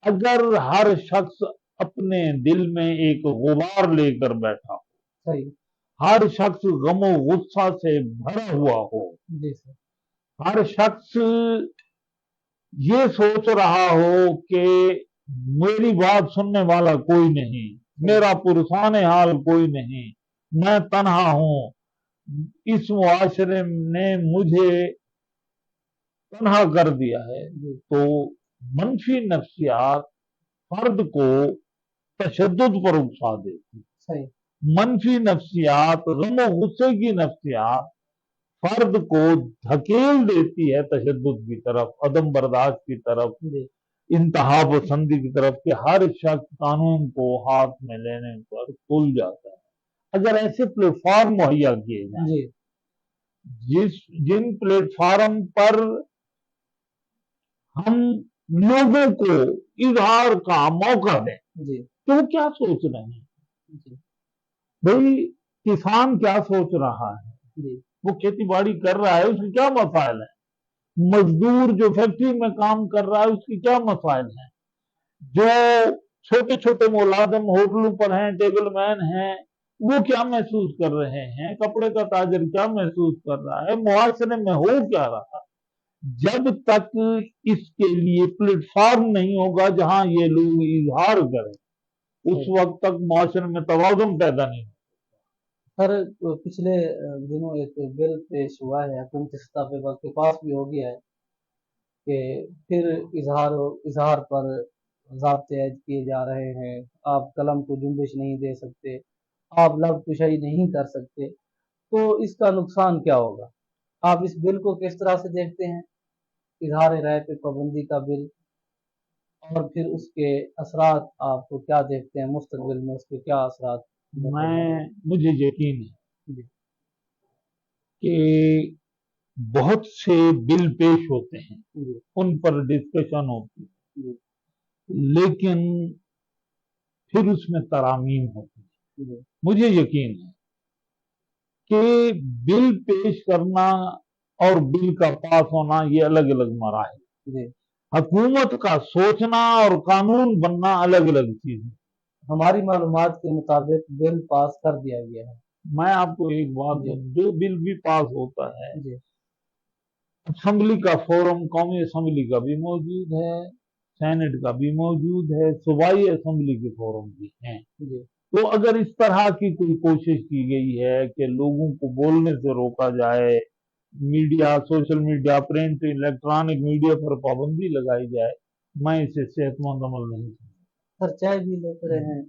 اگر ہر شخص اپنے دل میں ایک غبار لے کر بیٹھا ہو، صحیح. ہر شخص غم و غصہ سے بھرا ہوا ہو، جی سر. ہر شخص یہ سوچ رہا ہو کہ میری بات سننے والا کوئی نہیں، میرا پرسان حال کوئی نہیں، میں تنہا ہوں، اس معاشرے نے مجھے تنہا کر دیا ہے، تو منفی نفسیات فرد کو تشدد پر اکسا دیتی. صحیح. منفی نفسیات، غم و غصے کی نفسیات فرد کو دھکیل دیتی ہے تشدد کی طرف، عدم برداشت کی طرف، انتہا پسندی کی طرف، کہ ہر شخص قانون کو ہاتھ میں لینے پر تل جاتا ہے. اگر ایسے پلیٹ فارم مہیا کیے جائیں، جن پلیٹ فارم پر ہم لوگوں کو اظہار کا موقع دیں، تو وہ کیا سوچ رہے ہیں؟ بھئی کسان کیا سوچ رہا ہے؟ وہ کھیتی باڑی کر رہا ہے، اس کے کیا مسائل ہیں؟ مزدور جو فیکٹری میں کام کر رہا ہے، اس کے کیا مسائل ہیں؟ جو چھوٹے چھوٹے ملازم ہوٹلوں پر ہیں، ٹیبل مین ہیں، وہ کیا محسوس کر رہے ہیں؟ کپڑے کا تاجر کیا محسوس کر رہا ہے؟ معاشرے میں ہو کیا رہا؟ جب تک اس کے لیے پلیٹ فارم نہیں ہوگا جہاں یہ لوگ اظہار کریں، اس وقت تک معاشرے میں توازن پیدا نہیں ہوگا. سر پچھلے دنوں ایک بل پیش ہوا ہے حکومتی سطح پہ، کے پاس بھی ہو گیا ہے کہ پھر اظہار پر ضابطے عائد کیے جا رہے ہیں. آپ قلم کو جنبش نہیں دے سکتے، آپ لفظ کشائی نہیں کر سکتے. تو اس کا نقصان کیا ہوگا؟ آپ اس بل کو کس طرح سے دیکھتے ہیں؟ اظہار رائے پہ پابندی کا بل، اور پھر اس کے اثرات آپ کو کیا دیکھتے ہیں مستقبل میں، اس کے کیا اثرات؟ مجھے یقین ہے کہ بہت سے بل پیش ہوتے ہیں، ان پر ڈسکشن ہوتی ہے، لیکن پھر اس میں ترامیم ہوتی ہے. مجھے یقین ہے کہ بل پیش کرنا اور بل کا پاس ہونا یہ الگ الگ مراحل، حکومت کا سوچنا اور قانون بننا الگ الگ چیزیں. ہماری معلومات کے مطابق بل پاس کر دیا گیا ہے. میں آپ کو ایک بات جو بل بھی پاس ہوتا ہے، اسمبلی کا فورم، قومی اسمبلی کا بھی موجود ہے، سینٹ کا بھی موجود ہے، صوبائی اسمبلی کے فورم بھی ہیں. تو اگر اس طرح کی کوئی کوشش کی گئی ہے کہ لوگوں کو بولنے سے روکا جائے، media, social media, print, electronic media پر پابندی لگائی جائے، میں اسے صحت مند عمل نہیں سمجھتا. چائے بھی لیتے ہیں.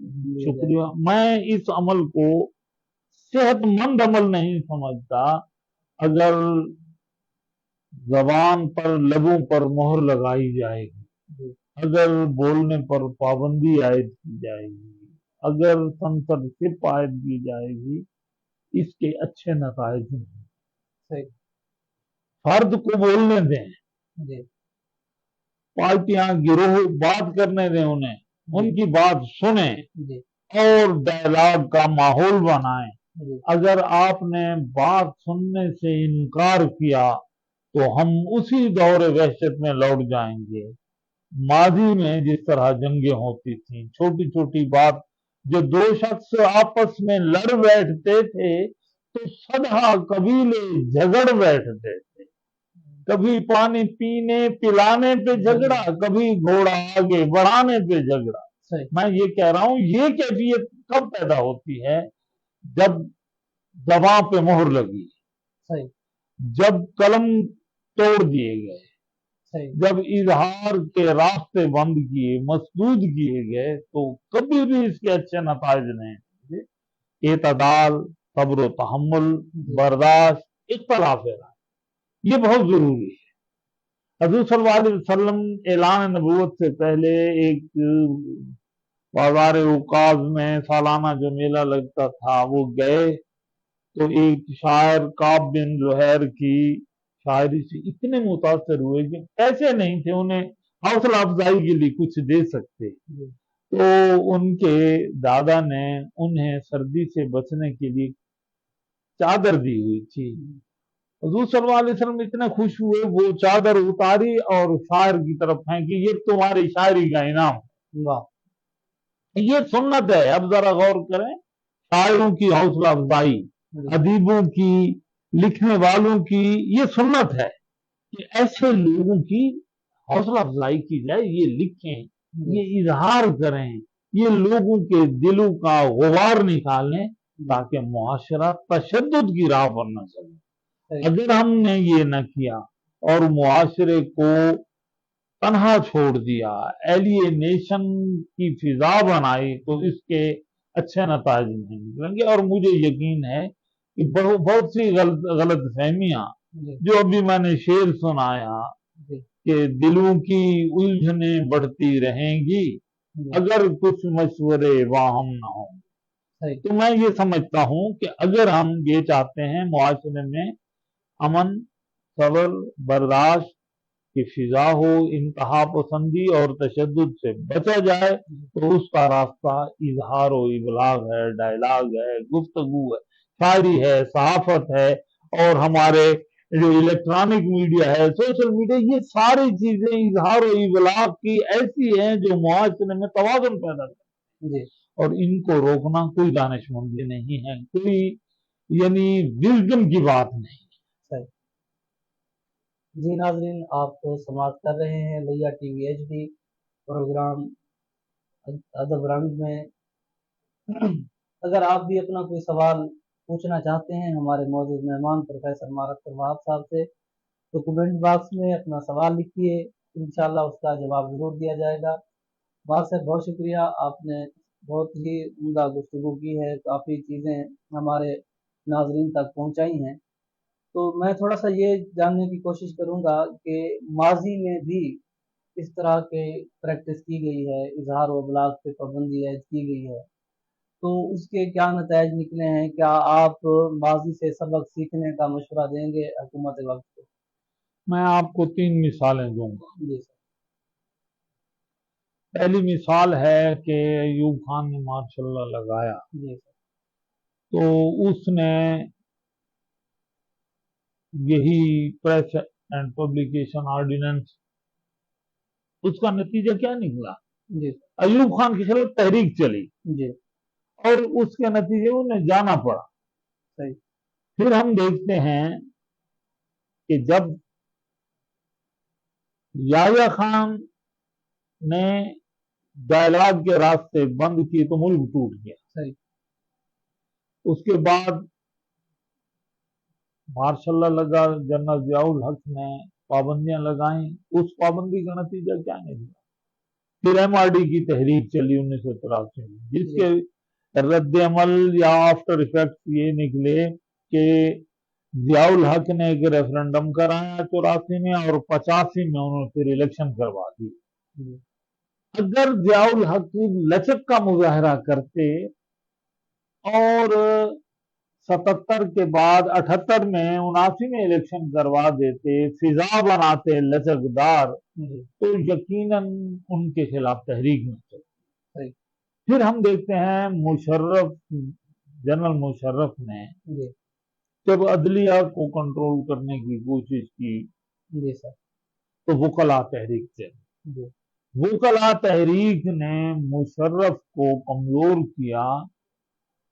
شکریہ. میں اس عمل کو صحت مند عمل نہیں سمجھتا. اگر زبان پر، لبوں پر مہر لگائی جائے گی، اگر بولنے پر پابندی عائد کی جائے گی، اگر سنسرشپ عائد کی جائے گی، اس کے اچھے نتائج ہیں. فرد کو بولنے دیں، پارٹیاں، گروہ بات کرنے دیں انہیں، ان کی بات سنیں اور ڈائلاگ کا ماحول بنائیں. اگر آپ نے بات سننے سے انکار کیا تو ہم اسی دور وحشت میں لوٹ جائیں گے. ماضی میں جس طرح جنگیں ہوتی تھیں، چھوٹی چھوٹی بات، جو دو شخص آپس میں لڑ بیٹھتے تھے تو سدھا قبیلے جھگڑ بیٹھتے تھے. کبھی پانی پینے پلانے پہ جھگڑا، کبھی گھوڑا آگے بڑھانے پہ جھگڑا. میں یہ کہہ رہا ہوں، یہ کیفیت کب پیدا ہوتی ہے؟ جب زبان پہ مہر لگی، جب قلم توڑ دیے گئے، جب اظہار کے راستے بند کیے، مسدود کیے گئے، تو کبھی بھی اس کے اچھے نتائج نہیں. اعتدال، صبر و تحمل، برداشت، اختلاف رائے، یہ بہت ضروری ہے. حضور صلی اللہ علیہ وسلم اعلان نبوت سے پہلے ایک بازار اوقاز میں سالانہ جو میلہ لگتا تھا وہ گئے، تو ایک شاعر کعب بن زہیر کی शायरी से इतने मुतासर हुए कि पैसे नहीं थे उन्हें हौसला अफजाई के लिए कुछ दे सकते, तो उनके दादा ने उन्हें सर्दी से बचने के लिए चादर दी हुई थी। हुजूर सल्लल्लाहु अलैहि वसल्लम इतने खुश हुए, वो चादर उतारी और शायर की तरफ फेंकी, ये तुम्हारी शायरी का इनाम है। वाह, ये सुन्नत है। अब जरा गौर करें, शायरों की हौसला अफजाई, अदीबों की, लिखने वालों की, ये सुन्नत है कि ऐसे लोगों की हौसला अफजाई की जाए, ये लिखें, ये इजहार करें, ये लोगों के दिलों का गुबार निकालें, ताकि मुआशरा तशद्दुद की राह पर न चले। अगर हमने ये न किया और मुआशरे को तन्हा छोड़ दिया, एलियनेशन की फिजा बनाई, तो इसके अच्छे नताज नहीं निकलेंगे। और मुझे यकीन है कि बहुत सी गलत फहमियां, जो अभी मैंने शेर सुनाया कि दिलों की उलझने बढ़ती रहेंगी अगर कुछ मशवरे वाहम ना हो, तो मैं ये समझता हूं कि अगर हम ये चाहते हैं मुआशरे में अमन, सब्र, बर्दाश्त की फिजा हो, इंतहा पसंदी और तशद्दुद से बचा जाए, तो उसका रास्ता इजहार व इबलाग है, डायलॉग है, गुफ्तगू है, शायरी है, सहाफत है, और हमारे जो इलेक्ट्रॉनिक मीडिया है, सोशल मीडिया, ये सारी चीजें इजहार व इबलाग की ऐसी हैं जो मुआशरे में तवाज़ुन पैदा करती है, और इनको रोकना कोई दानिशमंदी नहीं है, कोई यानी विजडम की बात नहीं। जी नाज़रीन, आप तो समाप्त कर रहे हैं लिया टीवी HD प्रोग्राम अदब रंग में। अगर आप भी अपना कोई सवाल पूछना चाहते हैं हमारे मौजूद मेहमान प्रोफेसर मार अख्तर वहाब साहब से, तो कमेंट बॉक्स में अपना सवाल लिखिए, इंशाल्लाह उसका जवाब ज़रूर दिया जाएगा। वहाब साहब, बहुत शुक्रिया, आपने बहुत ही उम्दा गुफ्तगू की है, काफ़ी चीज़ें हमारे नाजरीन तक पहुँचाई हैं। तो मैं थोड़ा सा ये जानने की कोशिश करूंगा कि माजी में भी इस तरह के प्रैक्टिस की गई है, इजहार व इबलाग पे पाबंदी ऐड की गई है, तो उसके क्या नताइज निकले हैं? क्या आप माजी से सबक सीखने का मशवरा देंगे हुकूमत वक्त को? मैं आपको 3 मिसालें दूंगा। जी सर। पहली मिसाल है कि अयूब खान ने मार्शल लगाया, जी सर। तो उसने यही प्रेस एंड पब्लिकेशन ऑर्डिनेंस, उसका नतीजा क्या निकला? जी अयूब खान के खिलाफ तहरीक चली जी। और उसके नतीजे उन्हें जाना पड़ा। सही। फिर हम देखते हैं कि जब याह्या खान ने डायलॉग के रास्ते बंद किए तो मुल्क टूट गया। सही। उसके बाद मार्शल लगा, जनरल जियाउल हक ने पाबंदियां लगाई, उस पाबंदी का नतीजा क्या निकला? फिर MRD की तहरीक चली 1983 में, जिसके रद्द अमल या आफ्टर इफेक्ट ये निकले कि जियाउल हक ने एक रेफरेंडम कराया 84 में और 85 में उन्होंने फिर इलेक्शन करवा दी। अगर जियाउल हक लचक का मुजाहरा करते और 77 के बाद 78 में 79 में इलेक्शन करवा देते, फिजा बनाते लचकदार, तो यकीनन उनके खिलाफ तहरीक न चलती। फिर हम देखते हैं मुशर्रफ, जनरल मुशर्रफ ने जब अदलिया को कंट्रोल करने की कोशिश की, तो वकला तहरीक चली। वकला तहरीक ने मुशर्रफ को कमजोर किया,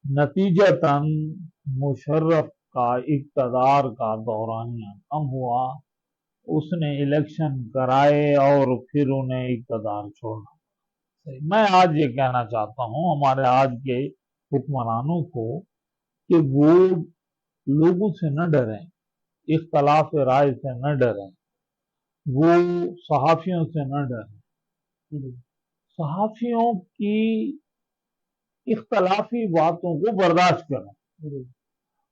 नतीजतन मुशर्रफ का इक़्तिदार का दौरानिया कम हुआ, उसने इलेक्शन कराए और फिर उन्हें इक़्तिदार छोड़ना। मैं आज ये कहना चाहता हूँ हमारे आज के हुक्मरानों को कि वो लोगों से न डरें, इख्तलाफ राय से न डरें, वो सहाफियों से न डरें, सहाफियों की इख्तलाफी बातों को बर्दाश्त करें,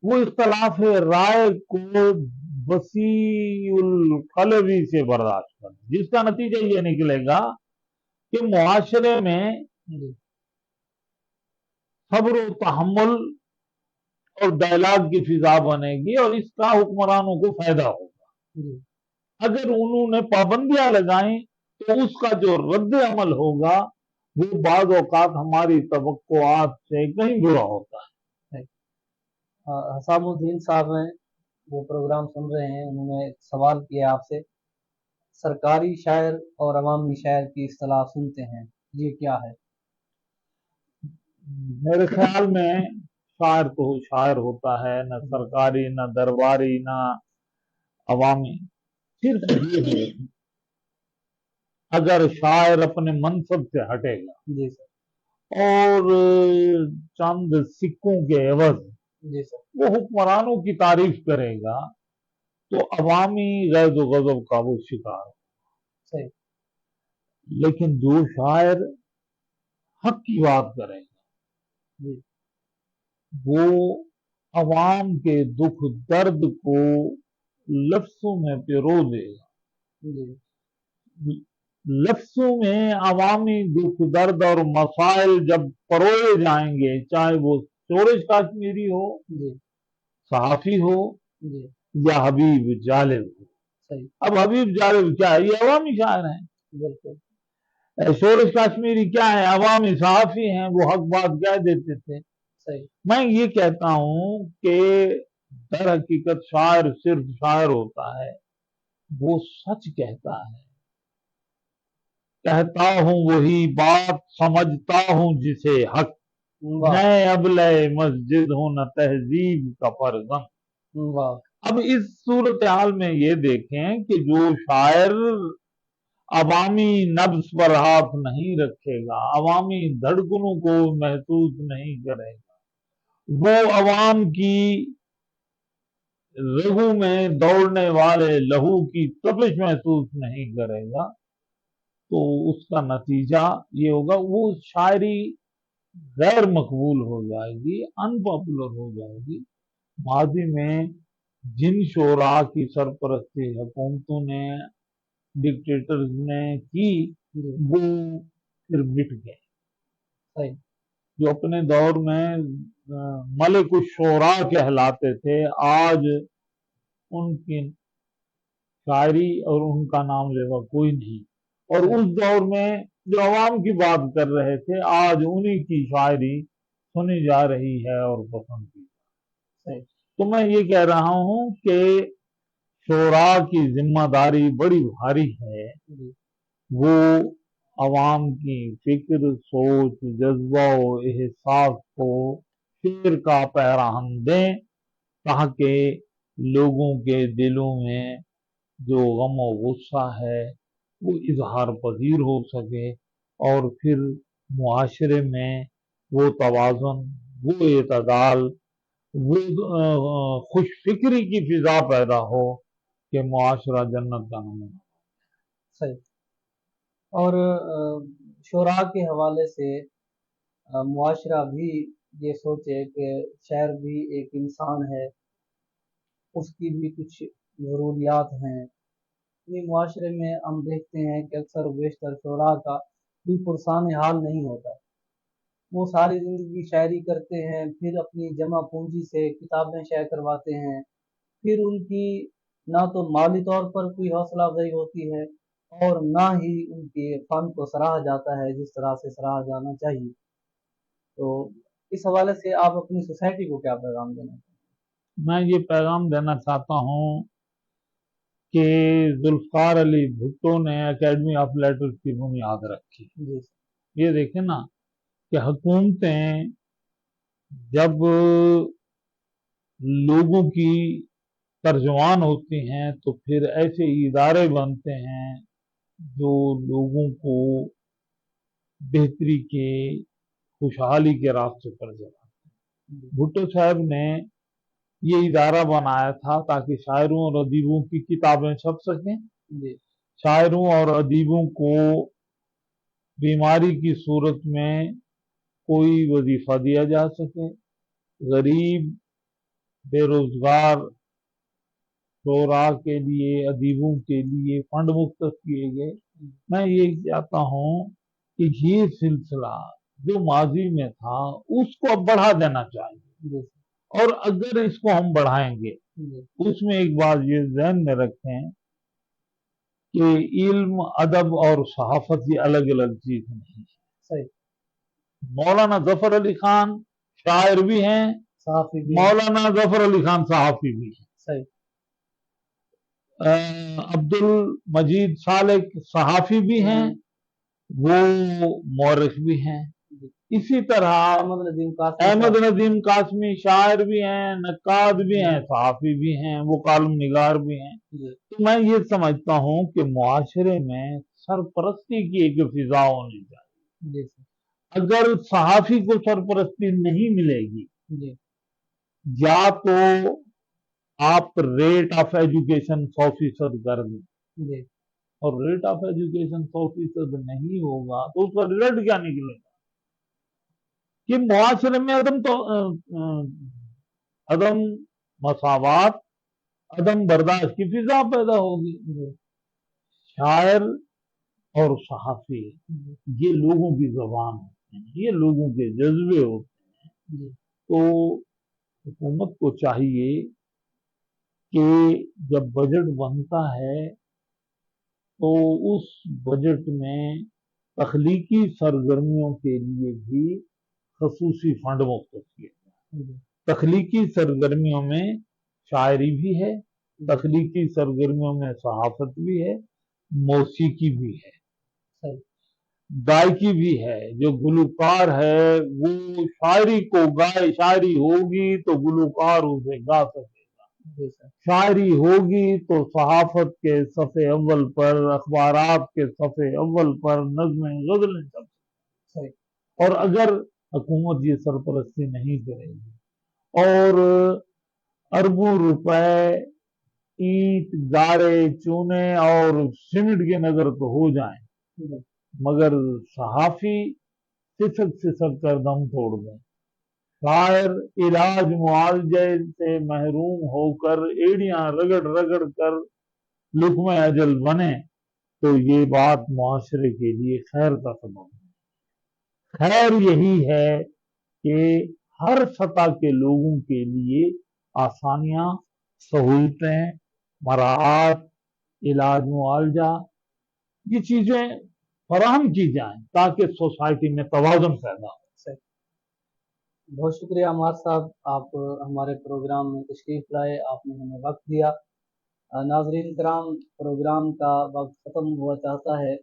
वो इख्तलाफ राय को वसीउल कलबी से बर्दाश्त करें, जिसका नतीजा ये निकलेगा कि मुआशरे में सब्र तहम्मुल और डायलॉग की फिजा बनेगी और इसका हुक्मरानों को फायदा होगा। जी अगर उन्होंने पाबंदियां लगाई तो उसका जो रद्द अमल होगा वो बाद औकात हमारी तवक्कुआत से कहीं बुरा होता है। हसामुद्दीन साहब हैं, वो प्रोग्राम सुन रहे हैं, उन्होंने एक सवाल किया आपसे। सरकारी शायर और अवामी शायर की इस्तिलाह सुनते हैं, ये क्या है? मेरे ख्याल में शायर तो शायर होता है, न सरकारी न दरबारी न अवामी। सिर्फ ये है, अगर शायर अपने मनसब से हटेगा जी सर। और चंद सिक्कों के एवज जी सर। वो हुक्मरानों की तारीफ करेगा तो अवामी गैज़ व गज़ब का वो शिकार। सही। लेकिन जो शायर हक की बात करेगा जी वो अवाम के दुख दर्द को लफ्जों में पिरो देगा। जी लफ्जों में अवामी दुख दर्द और मसाइल जब परोए जाएंगे, चाहे वो शोरश काश्मीरी हो, जी सहाफी हो जी या हबीब जालिब हो। सही। अब हबीब जालिब क्या है? ये अवामी शायर हैं। बिल्कुल शोरश काश्मीरी क्या है? अवामी सहाफी हैं, वो हक बात कह देते थे। सही। मैं ये कहता हूं कि दर हकीकत शायर सिर्फ शायर होता है, वो सच कहता है। कहता हूं वही बात, समझता हूं जिसे हक, वाह मैं अबले मस्जिद हूं न तहजीब का परगम। वाह। अब इस सूरत हाल में ये देखें कि जो शायर अवामी नब्ज पर हाथ नहीं रखेगा, अवामी धड़कनों को महसूस नहीं करेगा, वो अवाम की रगों में दौड़ने वाले लहू की तपिश महसूस नहीं करेगा, तो उसका नतीजा ये होगा वो शायरी गैर मकबूल हो जाएगी, अनपॉपुलर हो जाएगी। माजी में जिन शोरा की सरपरस्ती हुकूमतों ने, डिक्टेटर्स ने की, वो फिर मिट गए। जो अपने दौर में मलिक शोरा कहलाते थे, आज उनकी शायरी और उनका नाम लेवा कोई नहीं। और उस दौर में जो अवाम की बात कर रहे थे, आज उन्हीं की शायरी सुनी जा रही है और पसंद की। तो मैं ये कह रहा हूं कि शोरा की जिम्मेदारी बड़ी भारी है। वो अवाम की फिक्र, सोच, जज्बा और एहसास को शेर का पैराहन दें, ताकि लोगों के दिलों में जो गम और गुस्सा है वो इजहार पजीर हो सके, और फिर मुआशरे में वो तवाज़ुन, वो एतदाल, वो खुश फिक्री की फिजा पैदा हो कि मुआशरा जन्नत का नमूना। सही। और शोरा के हवाले से मुआशरा भी ये सोचे कि शायर भी एक इंसान है, उसकी भी कुछ ज़रूरियात हैं। इस मुआशरे में हम देखते हैं कि अक्सर बेशतर शोरा का कोई पुरसान हाल नहीं होता। वो सारी ज़िंदगी शायरी करते हैं, फिर अपनी जमा पूंजी से किताबें शाये करवाते हैं, फिर उनकी ना तो माली तौर पर कोई हौसला अफजाई होती है और ना ही उनके फन को सराहा जाता है जिस तरह से सराहा जाना चाहिए। तो इस हवाले से आप अपनी सोसाइटी को क्या पैगाम देना चाहेंगे? मैं ये पैगाम देना चाहता हूँ कि जुल्फकार अली भुट्टो ने एकेडमी ऑफ लेटर्स की बुनियाद रखी। ये देखें ना कि हुकूमतें जब लोगों की तर्जुमान होती हैं तो फिर ऐसे इदारे बनते हैं जो लोगों को बेहतरी के, खुशहाली के रास्ते पर चलाते हैं। भुट्टो साहब ने ये इदारा बनाया था ताकि शायरों और अदीबों की किताबें छप सकें, शायरों और अदीबों को बीमारी की सूरत में कोई वजीफा दिया जा सके, गरीब, बेरोजगार शोरा के लिए, अदीबों के लिए फंड मुख्तस किए गए। मैं ये चाहता हूँ कि ये सिलसिला जो माजी में था उसको अब बढ़ा देना चाहिए, और अगर इसको हम बढ़ाएंगे उसमें एक बात ये ध्यान में रखें कि इल्म, अदब और सहाफत ये अलग अलग चीज नहीं है। सही। मौलाना जफर अली खान शायर भी हैं, सहाफी भी, मौलाना जफर अली खान सहाफी भी हैं। सही। अब्दुल मजीद सालेक सहाफी भी हैं, वो मौरिख भी हैं। इसी तरह अहमद नदीम कासमी शायर भी हैं, नक्काद भी हैं, सहाफी भी हैं, वो कालम निगार भी हैं। तो मैं ये समझता हूँ कि मुआशरे में सरपरस्ती की एक फिजा होनी चाहिए। अगर सहाफी को सरपरस्ती नहीं मिलेगी, या तो आप रेट ऑफ एजुकेशन 100% कर दें, और रेट ऑफ एजुकेशन 100% नहीं होगा तो उसका रिजल्ट क्या निकलेगा कि मुआशरे में अदम मसावात, अदम बर्दाश्त की फिजा पैदा होगी। शायर और सहाफी ये लोगों की जबान होते हैं, ये लोगों के जज्बे होते हैं। तो हुकूमत को चाहिए कि जब बजट बनता है तो उस बजट में तख्लीकी सरगर्मियों के लिए भी खसूसी फंड मुख्तस किया जाए। तख्लीकी सरगर्मियों में शायरी भी है, तख्लीकी सरगर्मियों में सहाफत भी है, मौसीकी भी है, गायकी भी है। जो गुलकार है वो शायरी को गाए, शायरी होगी तो गुलकार उसे गा सकेगा, शायरी होगी तो सहाफत के सफ़े अव्वल पर, अखबारात के सफ़े अव्वल पर नज़्में गज़लें छप सकें। और अगर हुकूमत ये सरपरस्ती नहीं करेगी और अरबों रुपए ईंट, गारे, चूने और सीमेंट के नजर तो हो जाएं, मगर सहाफी सिसक सिसक कर दम तोड़ दें, शायर इलाज मुआवजे से महरूम होकर एड़ियां रगड़ रगड़ कर लुक़्मे अजल बने, तो ये बात मुआशरे के लिए खैर का सबब है। खैर यही है कि हर सतह के लोगों के लिए आसानियां, सहूलतें, मराहत, इलाज मुआवजा, ये चीजें फराहम की जाएं ताकि सोसाइटी में तवाज़ुन पैदा हो। बहुत शुक्रिया अमार साहब, आप हमारे प्रोग्राम में तशरीफ लाए, आपने हमें वक्त दिया। नाज़रीन किराम, प्रोग्राम का वक्त ख़त्म हुआ चाहता है।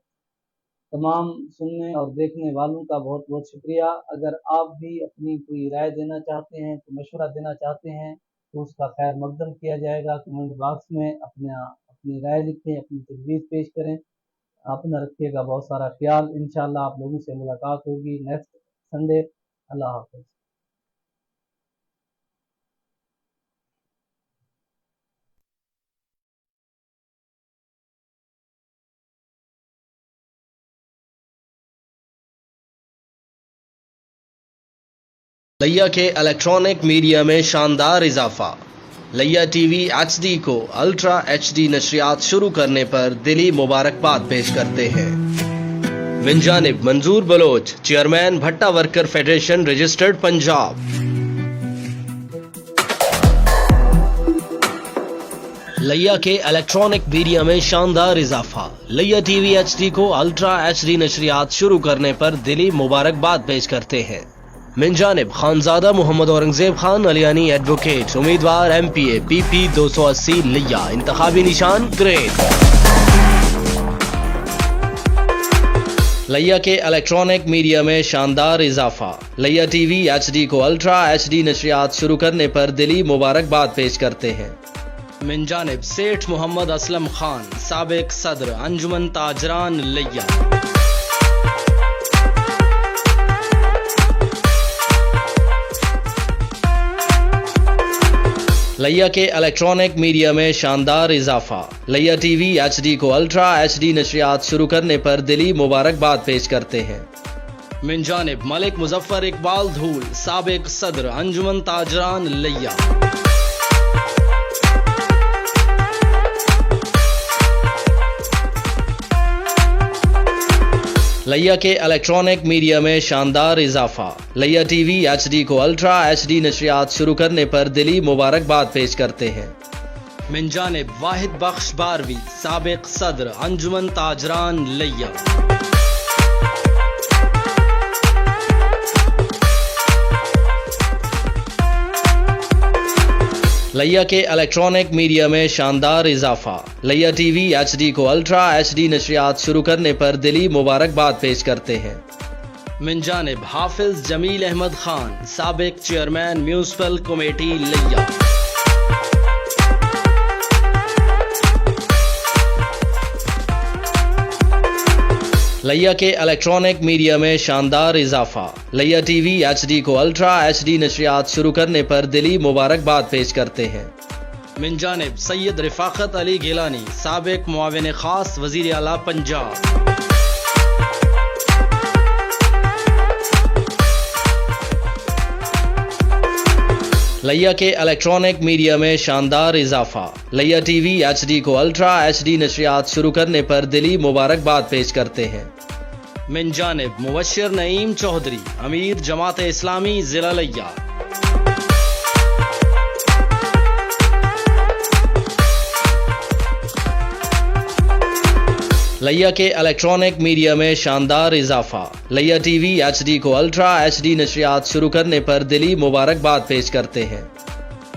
तमाम सुनने और देखने वालों का बहुत बहुत शुक्रिया। अगर आप भी अपनी कोई राय देना चाहते हैं, तो मशवरा देना चाहते हैं, तो उसका खैर मकदम किया जाएगा। कमेंट बॉक्स में अपनी राय लिखें, अपनी तजवीज़ पेश करें। अपना रखिएगा बहुत सारा ख्याल। इंशाअल्लाह आप लोगों से मुलाकात होगी नेक्स्ट संडे। अल्लाह हाफ़िज़। लैया के इलेक्ट्रॉनिक मीडिया में शानदार इजाफा। लैया टीवी HD को अल्ट्रा HD नशरियात शुरू करने पर दिली मुबारकबाद पेश करते हैं। मिन जानिब मंजूर बलोच, चेयरमैन भट्टा वर्कर फेडरेशन रजिस्टर्ड पंजाब। लैया के इलेक्ट्रॉनिक मीडिया में शानदार इजाफा। लैया टीवी HD को अल्ट्रा HD नशरियात शुरू करने पर दिली मुबारकबाद पेश करते हैं। मिन जानिब खानजादा मोहम्मद औरंगजेब खान अलियानी एडवोकेट, उम्मीदवार MPA PP 280 लिया, इंतखाबी निशान ग्रेड। लैया के इलेक्ट्रॉनिक मीडिया में शानदार इजाफा। लैया टीवी HD को अल्ट्रा HD नशरियात शुरू करने पर दिली मुबारकबाद पेश करते हैं। मिन जानिब सेठ मोहम्मद असलम खान, साबिक सदर अंजुमन ताजरान लिया। लैया के इलेक्ट्रॉनिक मीडिया में शानदार इजाफा। लैया टीवी HD को अल्ट्रा HD नशरियात शुरू करने पर दिली मुबारकबाद पेश करते हैं। मिन जानिब मलिक मुजफ्फर इकबाल धूल, साबिक सदर अंजुमन ताजरान लैया। लिया के इलेक्ट्रॉनिक मीडिया में शानदार इजाफा। लिया टीवी HD को अल्ट्रा HD नशरियात शुरू करने पर दिली मुबारकबाद पेश करते हैं। मिन जानिब वाहिद बख्श बारवी, साबिक सदर अंजुमन ताजरान लिया। लिया के इलेक्ट्रॉनिक मीडिया में शानदार इजाफा। लिया टीवी HD को अल्ट्रा HD नशरियात शुरू करने पर दिली मुबारकबाद पेश करते हैं। मिन जानिब हाफिज जमील अहमद खान, साबिक चेयरमैन म्यूनिसिपल कमेटी लिया। लिया के इलेक्ट्रॉनिक मीडिया में शानदार इजाफा। लिया टीवी HD को अल्ट्रा HD नशरियात शुरू करने पर दिली मुबारकबाद पेश करते हैं। मिन जानिब सैयद रिफाकत अली गिलानी, साबिक मुआविन खास वजीर आला पंजाब। लिया के इलेक्ट्रॉनिक मीडिया में शानदार इजाफा। लिया टीवी HD को अल्ट्रा HD नशरियात शुरू करने पर दिली मुबारकबाद पेश करते हैं। मिन जानिब मुबश्शिर नईम चौधरी, अमीर जमात इस्लामी जिला लिया। लिया के इलेक्ट्रॉनिक मीडिया में शानदार इजाफा। लिया टीवी HD को अल्ट्रा HD नशरियात शुरू करने पर दिली मुबारकबाद पेश करते हैं।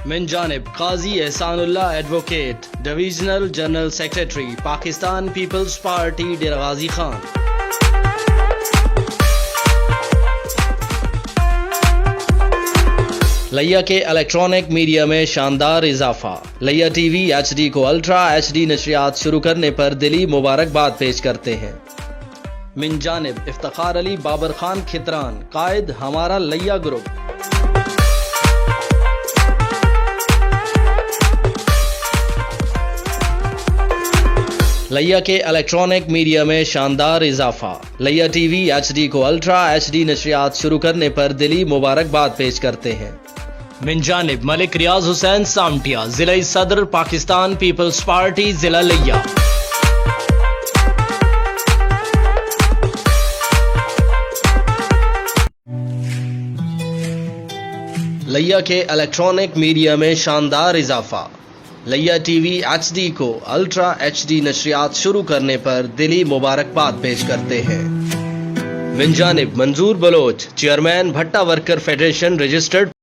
मिन जानिब Qazi Ehsanullah advocate, divisional general secretary Pakistan Peoples Party Dera Ghazi Khan. लिया के इलेक्ट्रॉनिक मीडिया में शानदार इजाफा। लिया टीवी HD को अल्ट्रा HD नशरियात शुरू करने पर दिली मुबारकबाद पेश करते हैं। मिन जानिब इफ्तिखार अली बाबर खान खितरान, कायद हमारा लिया ग्रुप। लिया के इलेक्ट्रॉनिक मीडिया में शानदार इजाफा। लिया टीवी HD को अल्ट्रा HD नशरियात शुरू करने पर दिली मुबारकबाद पेश करते हैं। मिन जानिब मलिक रियाज हुसैन सामटिया, जिला सदर पाकिस्तान पीपल्स पार्टी जिला लिया। लिया के इलेक्ट्रॉनिक मीडिया में शानदार इजाफा। लिया टीवी HD को अल्ट्रा HD नशरियात शुरू करने पर दिली मुबारकबाद पेश करते हैं। मिन जानिब मंजूर बलोच, चेयरमैन भट्टा वर्कर फेडरेशन रजिस्टर्ड